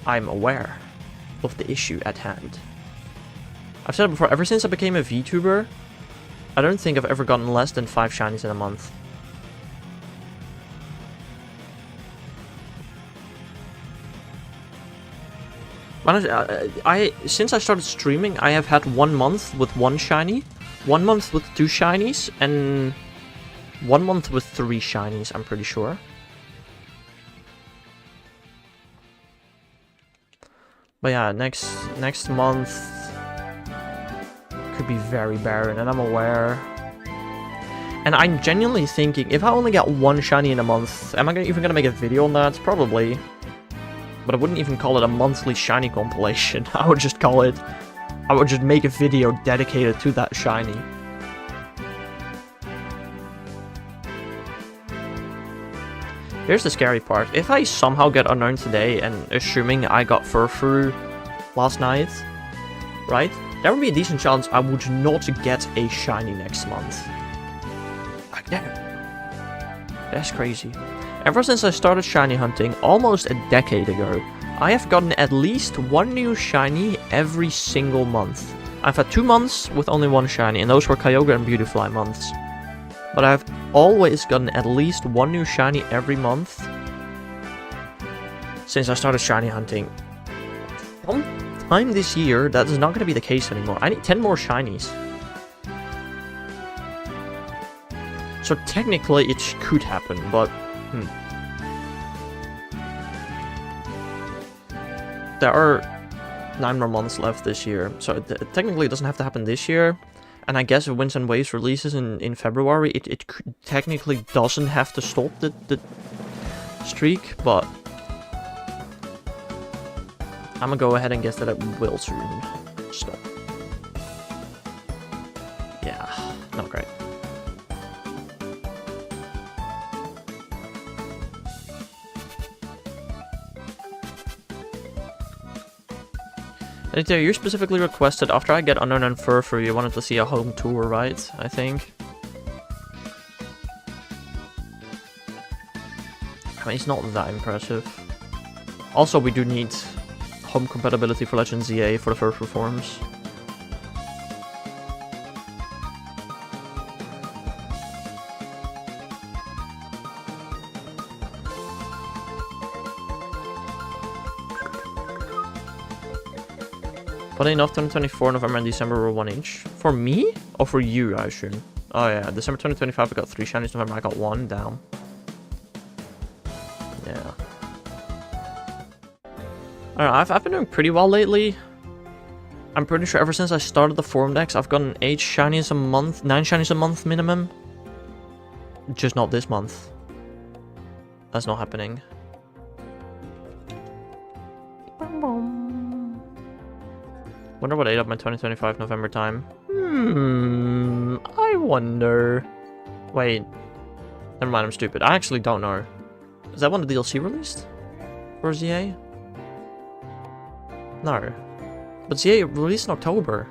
Speaker 1: I'm aware of the issue at hand. I've said it before, ever since I became a VTuber, I don't think I've ever gotten less than 5 shinies in a month. Since I started streaming, I have had 1 month with 1 shiny, 1 month with 2 shinies, and 1 month with 3 shinies, I'm pretty sure. But yeah, next month could be very barren, and I'm aware. And I'm genuinely thinking, if I only get 1 shiny in a month, am I even gonna make a video on that? Probably. But I wouldn't even call it a monthly shiny compilation. I would just make a video dedicated to that shiny. Here's the scary part. If I somehow get Unknown today, and assuming I got Furfru last night, right? There would be a decent chance I would not get a shiny next month. Like that. That's crazy. Ever since I started shiny hunting almost a decade ago, I have gotten at least 1 new shiny every single month. I've had 2 months with only 1 shiny, and those were Kyogre and Beautifly months. But I've always gotten at least 1 new shiny every month since I started shiny hunting. Sometime this year, that is not going to be the case anymore. I need 10 more shinies. So technically it could happen, but there are 9 more months left this year, so technically it doesn't have to happen this year. And I guess if Winds and Waves releases in February, it technically doesn't have to stop the streak, but I'm gonna go ahead and guess that it will soon stop. Yeah, not great. Editor, you specifically requested after I get Unknown and Furfru, you wanted to see a home tour, right? I think. I mean, it's not that impressive. Also, we do need home compatibility for Legend ZA for the Furfru forms. Funny enough, 2024, November and December were 1 each. For me? Or for you, I assume? Oh yeah, December 2025 I got 3 shinies, November I got 1, down. Yeah. I don't know, I've been doing pretty well lately. I'm pretty sure ever since I started the forum decks, I've gotten 8 shinies a month, 9 shinies a month minimum. Just not this month. That's not happening. Wonder what ate up my 2025 November time. I wonder. Wait. Never mind, I'm stupid. I actually don't know. Is that when the DLC released? For ZA? No. But ZA released in October.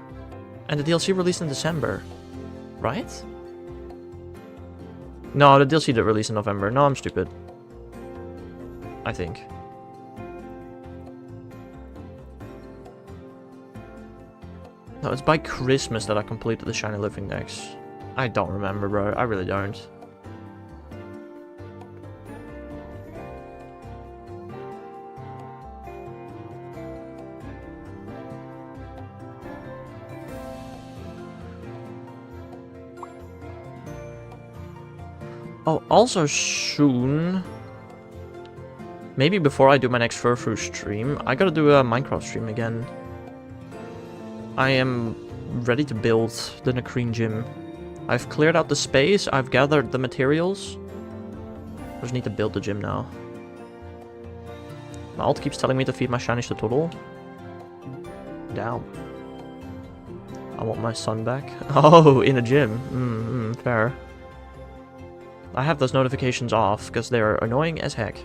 Speaker 1: And the DLC released in December. Right? No, the DLC did release in November. No, I'm stupid. I think. No, it's by Christmas that I completed the Shiny Living decks. I don't remember, bro. I really don't. Oh, also soon, maybe before I do my next Furfru stream, I gotta do a Minecraft stream again. I am ready to build the Nakreen gym. I've cleared out the space, I've gathered the materials. I just need to build the gym now. My alt keeps telling me to feed my shinies to Total. Down. I want my son back. Oh, in a gym. Fair. I have those notifications off because they're annoying as heck.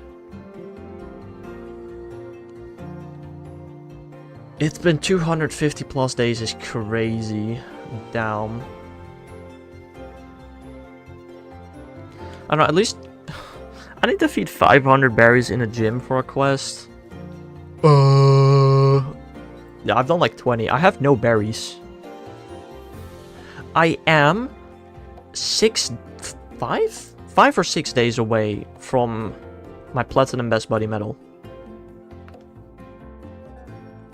Speaker 1: It's been 250 plus days, is crazy. Down. I don't know, at least I need to feed 500 berries in a gym for a quest. Yeah, I've done like 20. I have no berries. I am 5 or 6 days away from my Platinum Best Buddy medal.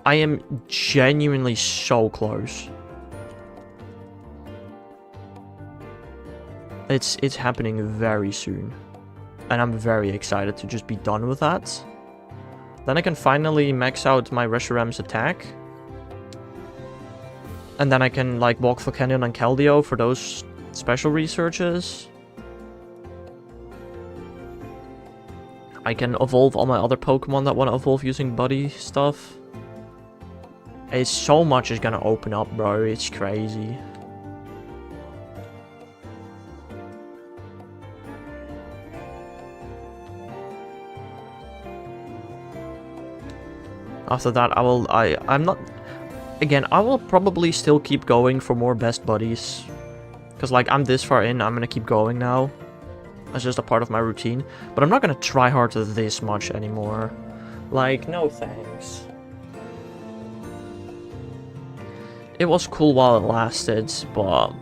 Speaker 1: I am genuinely so close. It's happening very soon. And I'm very excited to just be done with that. Then I can finally max out my Reshiram's attack. And then I can like walk for Canyon and Keldeo for those special researches. I can evolve all my other Pokemon that want to evolve using buddy stuff. It's so much is gonna open up, bro. It's crazy. After that, I'm not... Again, I will probably still keep going for more best buddies. Because, like, I'm this far in, I'm gonna keep going now. That's just a part of my routine. But I'm not gonna try hard this much anymore. Like, no thanks. It was cool while it lasted, but...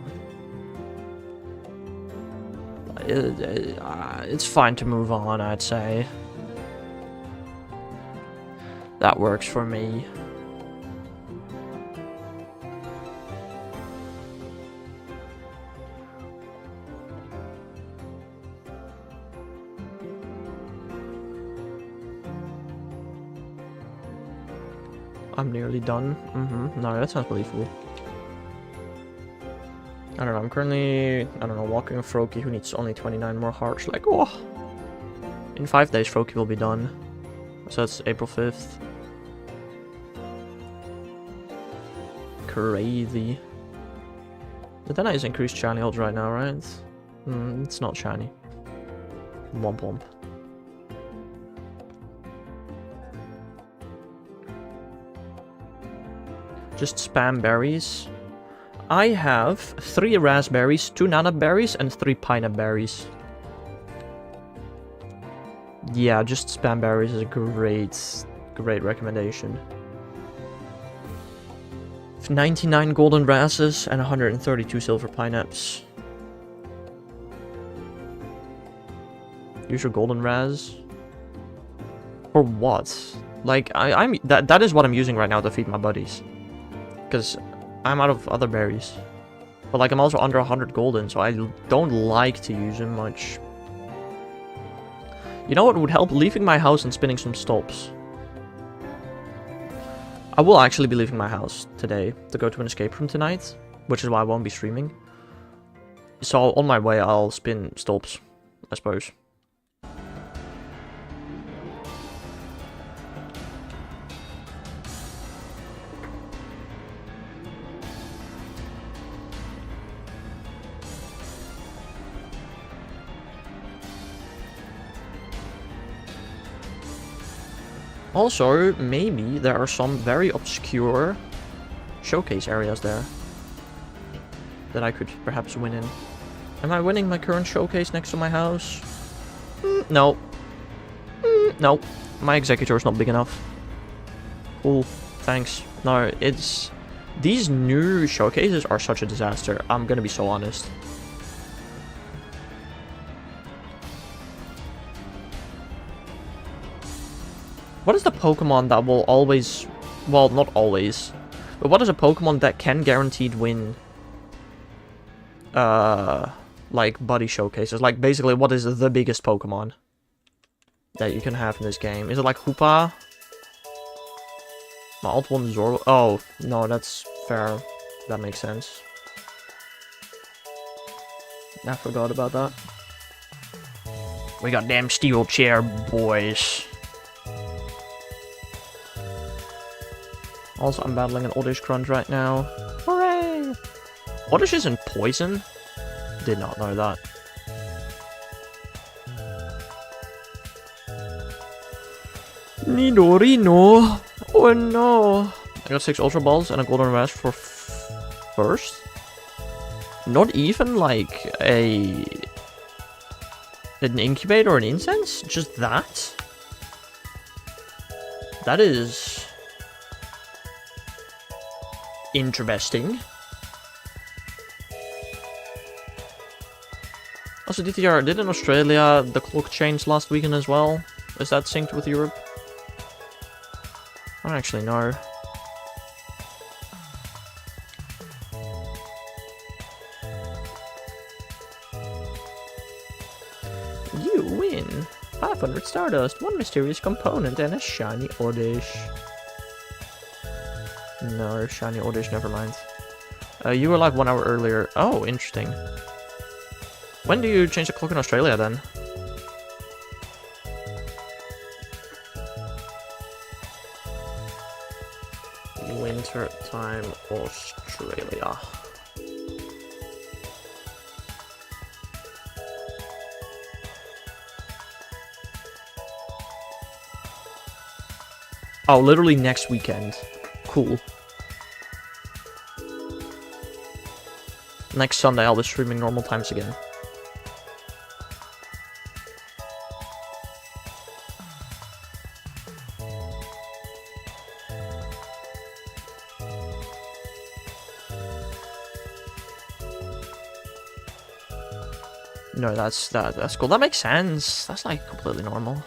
Speaker 1: it's fine to move on, I'd say. That works for me. I'm nearly done. No, that sounds believable. I don't know, I'm currently, I don't know, walking a Froakie who needs only 29 more hearts. Like, oh! In 5 days, Froakie will be done. So that's April 5th. Crazy. The Dena is increased shiny odds right now, right? It's not shiny. Womp womp. Just spam berries. I have 3 raspberries, 2 nana berries, and 3 pineapple berries. Yeah, just spam berries is a great recommendation. 99 golden razes and 132 silver pineapples. Use your golden raz. For what? Like that is what I'm using right now to feed my buddies. Because I'm out of other berries. But like I'm also under 100 golden, so I don't like to use them much. You know what would help? Leaving my house and spinning some stops. I will actually be leaving my house today to go to an escape room tonight, which is why I won't be streaming. So on my way I'll spin stops, I suppose. Also, maybe there are some very obscure showcase areas there that I could perhaps win in. Am I winning my current showcase next to my house? No. No. My executor is not big enough. Cool. Thanks. No, it's... These new showcases are such a disaster. I'm gonna be so honest. What is the Pokemon that will always... Well, not always. But what is a Pokemon that can guaranteed win... like, buddy showcases? Like, basically, what is the biggest Pokemon that you can have in this game? Is it like Hoopa? My alt one Zoro... Oh, no, that's fair. That makes sense. I forgot about that. We got damn steel chair, boys. Also, I'm battling an Oddish Crunch right now. Hooray! Oddish isn't poison? Did not know that. Nidorino! Oh no! I got 6 Ultra Balls and a Golden Rash for first? Not even like an incubator or an incense? Just that? That is... interesting. Also, DTR, did in Australia the clock change last weekend as well? Is that synced with Europe? I don't actually know. You win 500 Stardust, 1 mysterious component, and a shiny Oddish. No, shiny Oddish, never mind. You were like 1 hour earlier. Oh, interesting. When do you change the clock in Australia then? Winter time, Australia. Oh, literally next weekend. Cool. Next Sunday I'll be streaming normal times again. No, that's cool. That makes sense. That's like completely normal.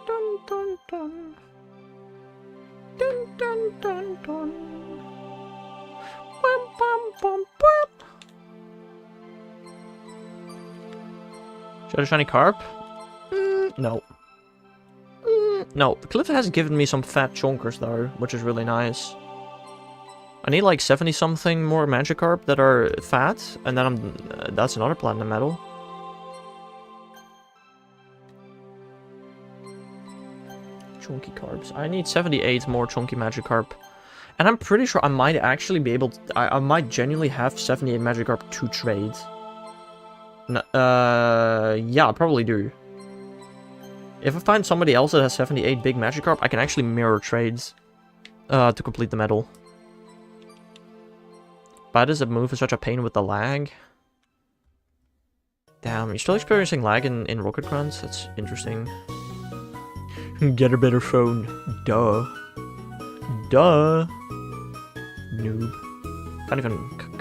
Speaker 1: Dun dun dun. Dun dun dun dun. Bum bum bum bum. Should I shiny carp? No. No. Cliff has given me some fat chonkers though, which is really nice. I need like 70 something more Magikarp that are fat, and then that's another platinum medal. Chunky Carps. I need 78 more chunky Magikarp. And I'm pretty sure I might actually be able to... I might genuinely have 78 Magikarp to trade. Yeah, I probably do. If I find somebody else that has 78 big Magikarp, I can actually mirror trades to complete the medal. Why does it move is such a pain with the lag? Damn, you're still experiencing lag in Rocket Grunts? That's interesting. Get a better phone. Duh. Duh. Noob.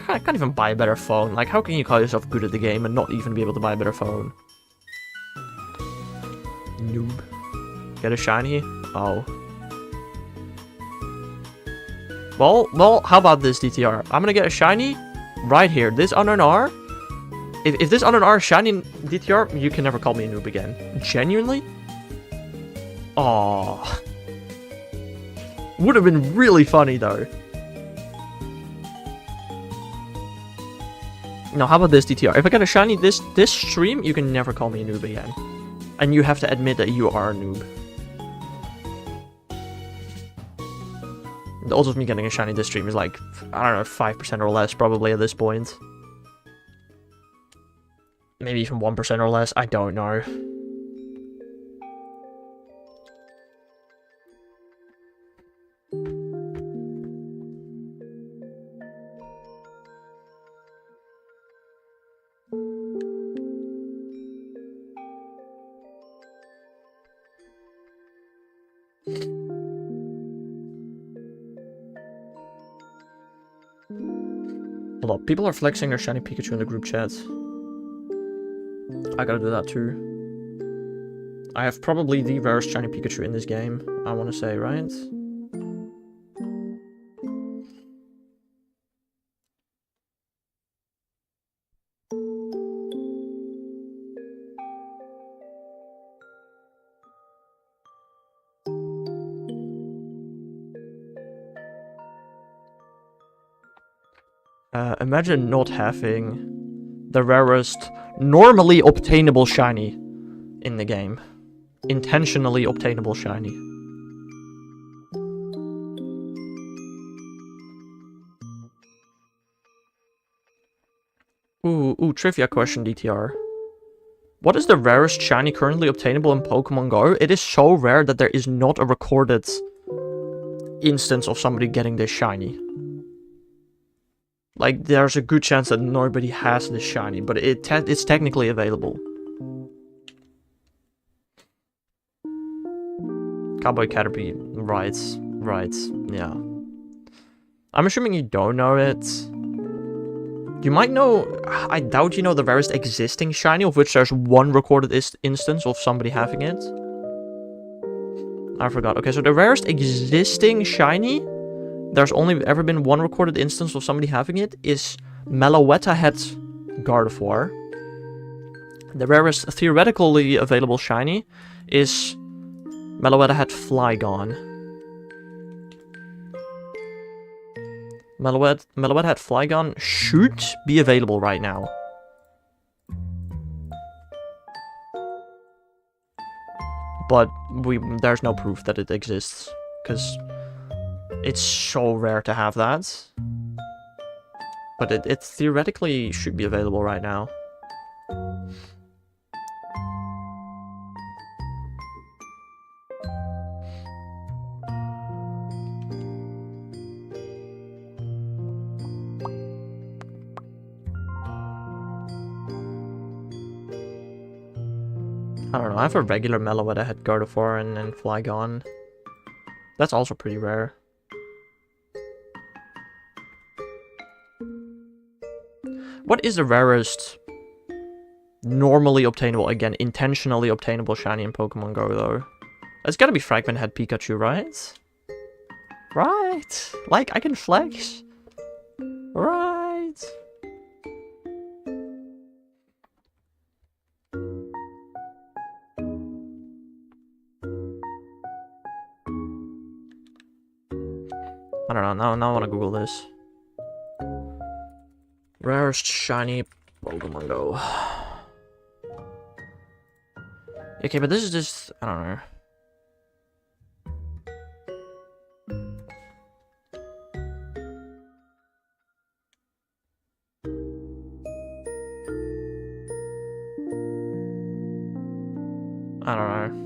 Speaker 1: Can't even buy a better phone. Like, how can you call yourself good at the game and not even be able to buy a better phone? Noob. Get a shiny? Oh. Well, how about this, DTR? I'm gonna get a shiny right here. This Unown R. If this Unown R is shiny DTR, you can never call me a noob again. Genuinely? Aww. Would have been really funny though. Now, how about this, DTR? If I get a shiny this stream, you can never call me a noob again. And you have to admit that you are a noob. The odds of me getting a shiny this stream is like, I don't know, 5% or less probably at this point. Maybe even 1% or less, I don't know. Hold up, people are flexing their shiny Pikachu in the group chat. I gotta do that too. I have probably the rarest shiny Pikachu in this game, I want to say, right? Imagine not having the rarest, normally obtainable shiny in the game. Intentionally obtainable shiny. Ooh, trivia question, DTR. What is the rarest shiny currently obtainable in Pokemon Go? It is so rare that there is not a recorded instance of somebody getting this shiny. Like, there's a good chance that nobody has this shiny, but it's technically available. Cowboy Caterpie, right, yeah. I'm assuming you don't know it. You might know, I doubt you know the rarest existing shiny, of which there's one recorded instance of somebody having it. I forgot. Okay, so the rarest existing shiny, there's only ever been one recorded instance of somebody having it, is Meloetta Het Gardevoir. The rarest theoretically available shiny is Meloetta Het Flygon. Meloetta Het Flygon should be available right now. But there's no proof that it exists, because it's so rare to have that. But it theoretically should be available right now. I don't know, I have a regular Meloetta Het Gardevoir and Flygon. That's also pretty rare. What is the rarest normally obtainable, again, intentionally obtainable shiny in Pokemon Go, though? It's gotta be Fragment Head Pikachu, right? Right? Like, I can flex? Right? I don't know, now I want to Google this. Rarest shiny Pokemon Go. Okay, but this is just, I don't know. I don't know.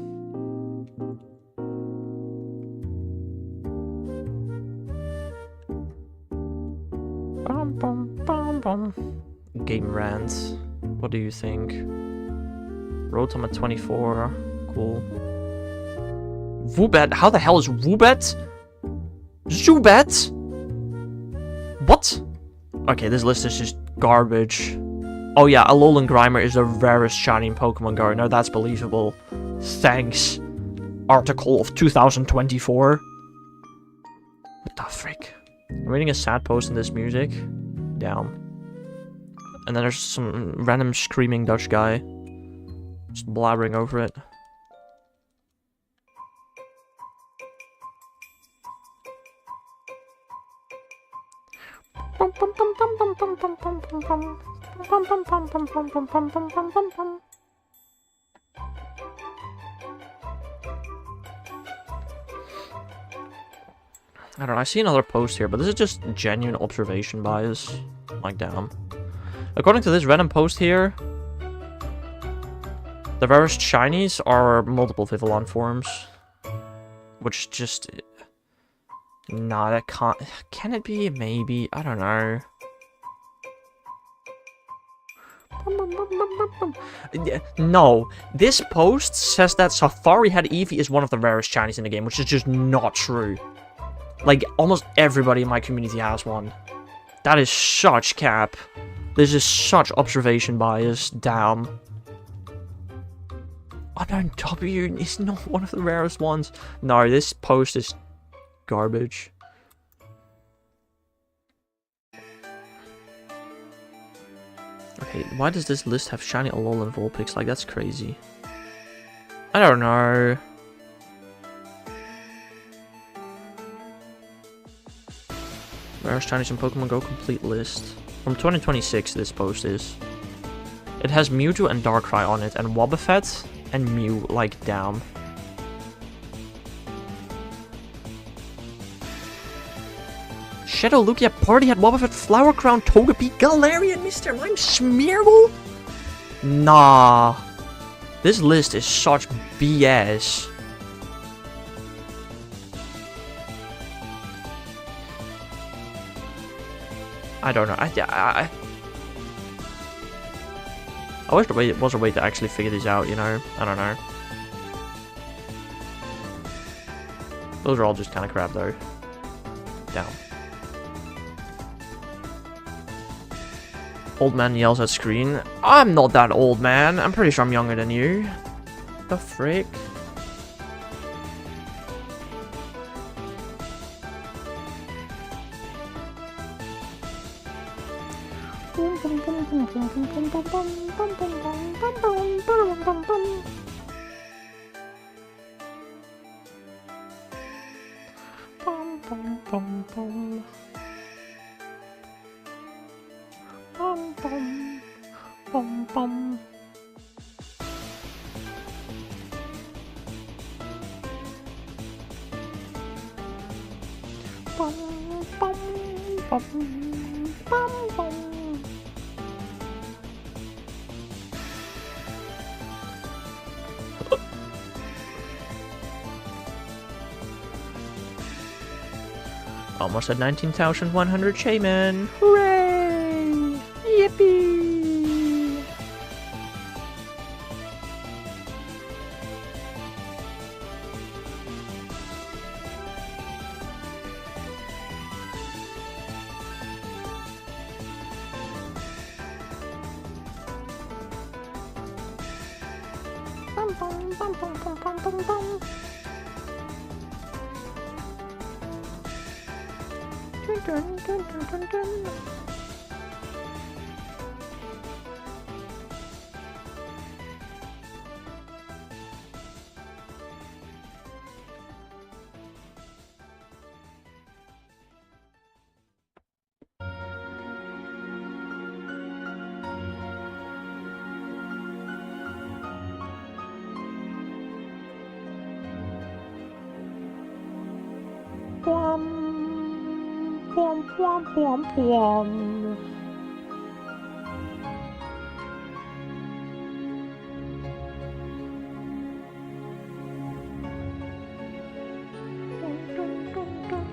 Speaker 1: Game rants. What do you think? Rotom at 24. Cool. Woobat? How the hell is Woobat? Zubat? What? Okay, this list is just garbage. Oh yeah, Alolan Grimer is the rarest shiny in Pokemon Go. Now that's believable. Thanks. Article of 2024. What the frick? I'm reading a sad post in this music. Damn. And then there's some random screaming Dutch guy. Just blabbering over it. I don't know, I see another post here, but this is just genuine observation bias. Like, damn. According to this random post here, the rarest shinies are multiple Vivillon forms. Which just... Nah, that can't... Can it be? Maybe. I don't know. No. This post says that Safari Head Eevee is one of the rarest shinies in the game, which is just not true. Like, almost everybody in my community has one. That is such cap. This is such observation bias. Damn. Unown W is not one of the rarest ones. No, this post is garbage. Okay, why does this list have shiny Alolan Vulpix? Like, that's crazy. I don't know. Rarest shinies in Pokemon Go complete list. From 2026 this post is. It has Mewtwo and Darkrai on it, and Wobbuffet and Mew, like, damn. Shadow Lugia Party had Wobbuffet, Flower Crown, Togepi, Galarian, Mr. Mime, Smeargle? Nah. This list is such BS. I don't know. I wish there was a way to actually figure these out, you know? I don't know. Those are all just kind of crap, though. Down. Old man yells at screen. I'm not that old, man. I'm pretty sure I'm younger than you. The frick? Almost at 19,100 shaman. Hooray! Yippee! Bum, bum, bum, bum, bum, bum, bum, bum. Dun, dun, dun, dun, dun. Pwom, pwom, pwom, pwom. Dun, dun, dun, dun.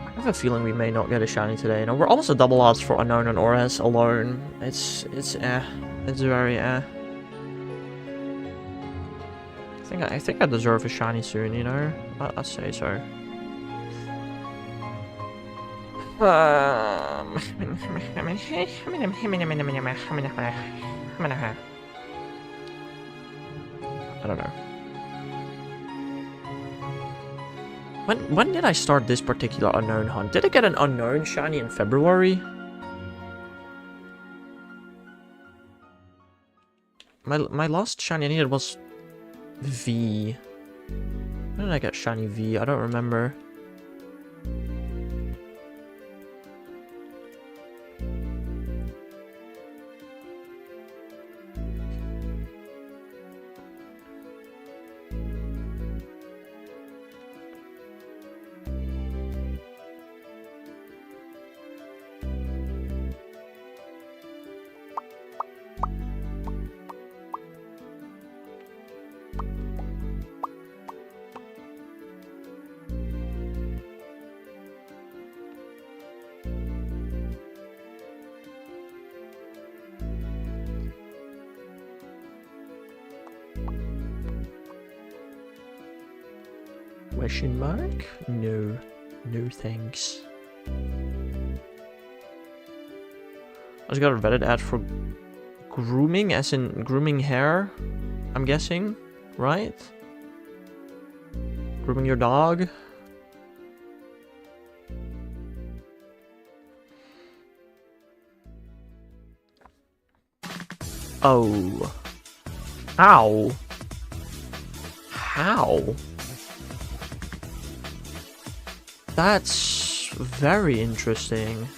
Speaker 1: I have a feeling we may not get a shiny today. You know, we're almost at double odds for Unown and Ores alone. It's very I think I deserve a shiny soon. You know, I'd say so. I don't know. When did I start this particular Unown hunt? Did I get an Unown shiny in February? My last shiny I needed was V. When did I get shiny V? I don't remember. Question mark? No. No thanks. I just got a Reddit ad for grooming, as in grooming hair, I'm guessing, right? Grooming your dog? Oh. Ow. How? That's very interesting.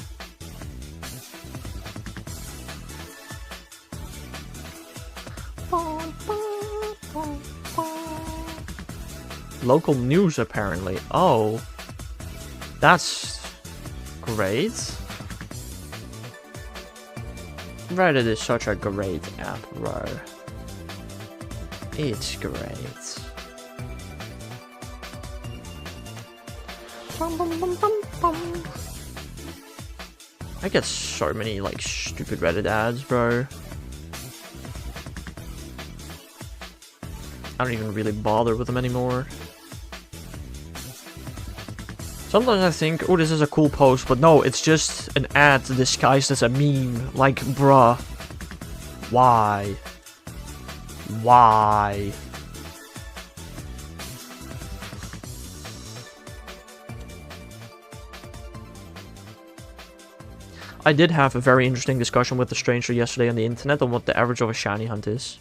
Speaker 1: Local news, apparently. Oh. That's great. Reddit is such a great app, bro. It's great. I get so many, like, stupid Reddit ads, bro. I don't even really bother with them anymore. Sometimes I think, oh, this is a cool post, but no, it's just an ad disguised as a meme. Like, bruh. Why? Why? I did have a very interesting discussion with a stranger yesterday on the internet on what the average of a shiny hunt is.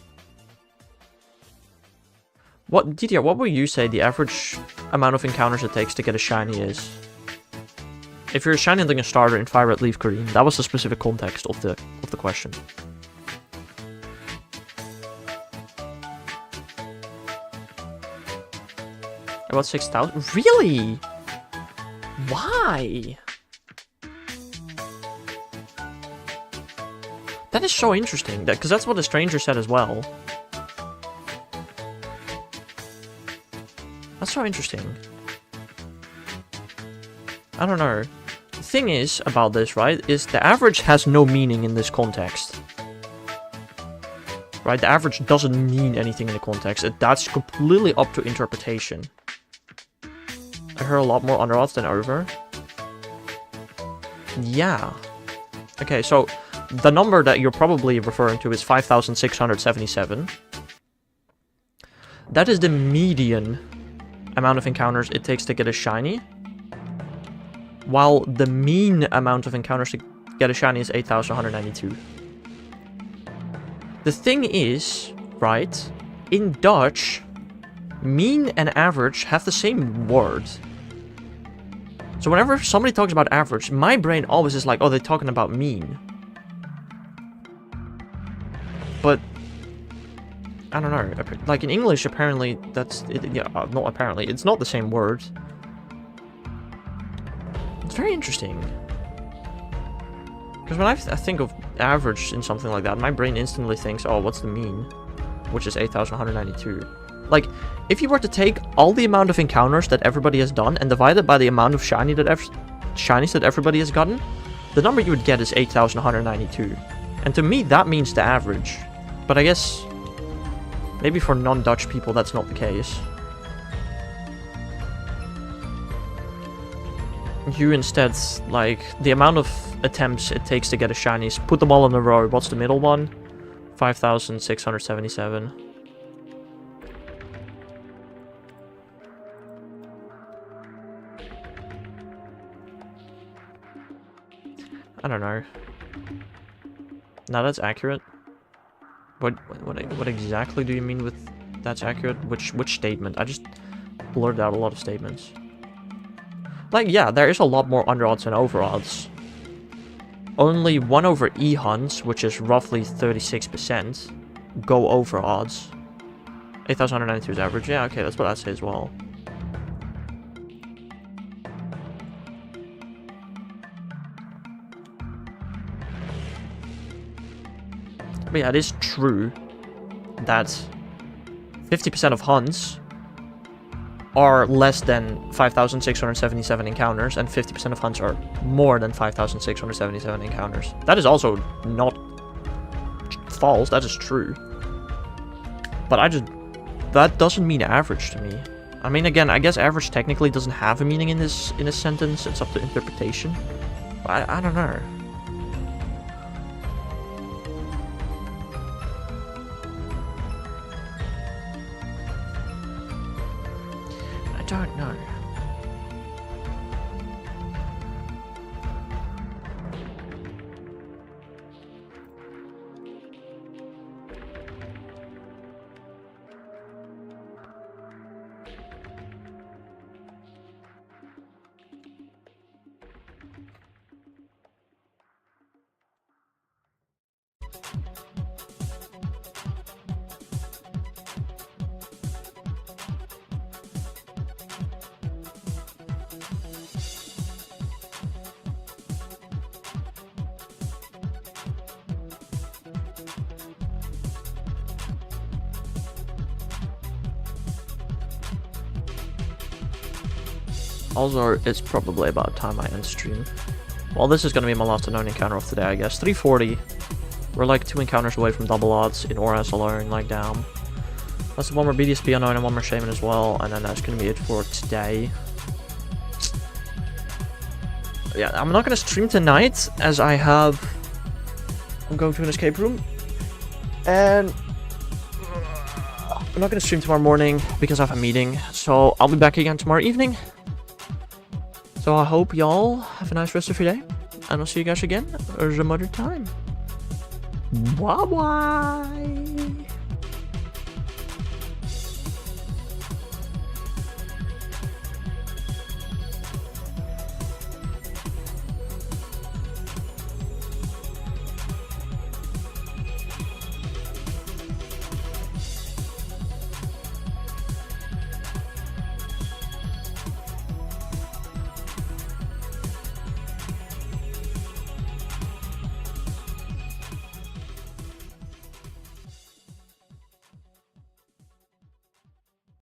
Speaker 1: What, Didier, what would you say the average amount of encounters it takes to get a shiny is? If you're shiny hunting a starter in Fire Red Leaf Green, that was the specific context of the question. About 6,000? Really? Why? That is so interesting, because that's what the stranger said as well. That's so interesting. I don't know. The thing is about this, right, is the average has no meaning in this context. Right, the average doesn't mean anything in the context. That's completely up to interpretation. I heard a lot more under odds than over. Yeah. Okay, so the number that you're probably referring to is 5,677. That is the median amount of encounters it takes to get a shiny, while the mean amount of encounters to get a shiny is 8,192. The thing is, right, in Dutch, mean and average have the same word. So whenever somebody talks about average, my brain always is like, oh, they're talking about mean. But I don't know, like in English, apparently, that's, yeah, not apparently, it's not the same word. It's very interesting. Because when I think of average in something like that, my brain instantly thinks, oh, what's the mean? Which is 8,192. Like, if you were to take all the amount of encounters that everybody has done and divide it by the amount of shinies that everybody has gotten, the number you would get is 8,192. And to me, that means the average. But I guess maybe for non-Dutch people, that's not the case. You instead, like, the amount of attempts it takes to get a shinies, put them all in a row. What's the middle one? 5,677. I don't know. No, that's accurate. What exactly do you mean with that's accurate? Which statement? I just blurred out a lot of statements. Like, yeah, there is a lot more under odds than over odds. Only 1 over E hunts, which is roughly 36%, go over odds. 8,192 is average. Yeah, okay, that's what I say as well. But yeah, it is true that 50% of hunts are less than 5,677 encounters, and 50% of hunts are more than 5,677 encounters. That is also not false, that is true. But that doesn't mean average to me. I mean, again, I guess average technically doesn't have a meaning in this sentence, it's up to interpretation. But I don't know. I don't know. Also, it's probably about time I end stream. Well, this is gonna be my last unknown encounter of the day, I guess. 340. We're like 2 encounters away from double odds in Auras alone, like damn. That's one more BDSP unknown and one more shaman as well, and then that's gonna be it for today. Yeah, I'm not gonna stream tonight as I'm going to an escape room, and I'm not gonna stream tomorrow morning because I have a meeting. So I'll be back again tomorrow evening. So I hope y'all have a nice rest of your day, and I'll see you guys again some other time. Bye bye.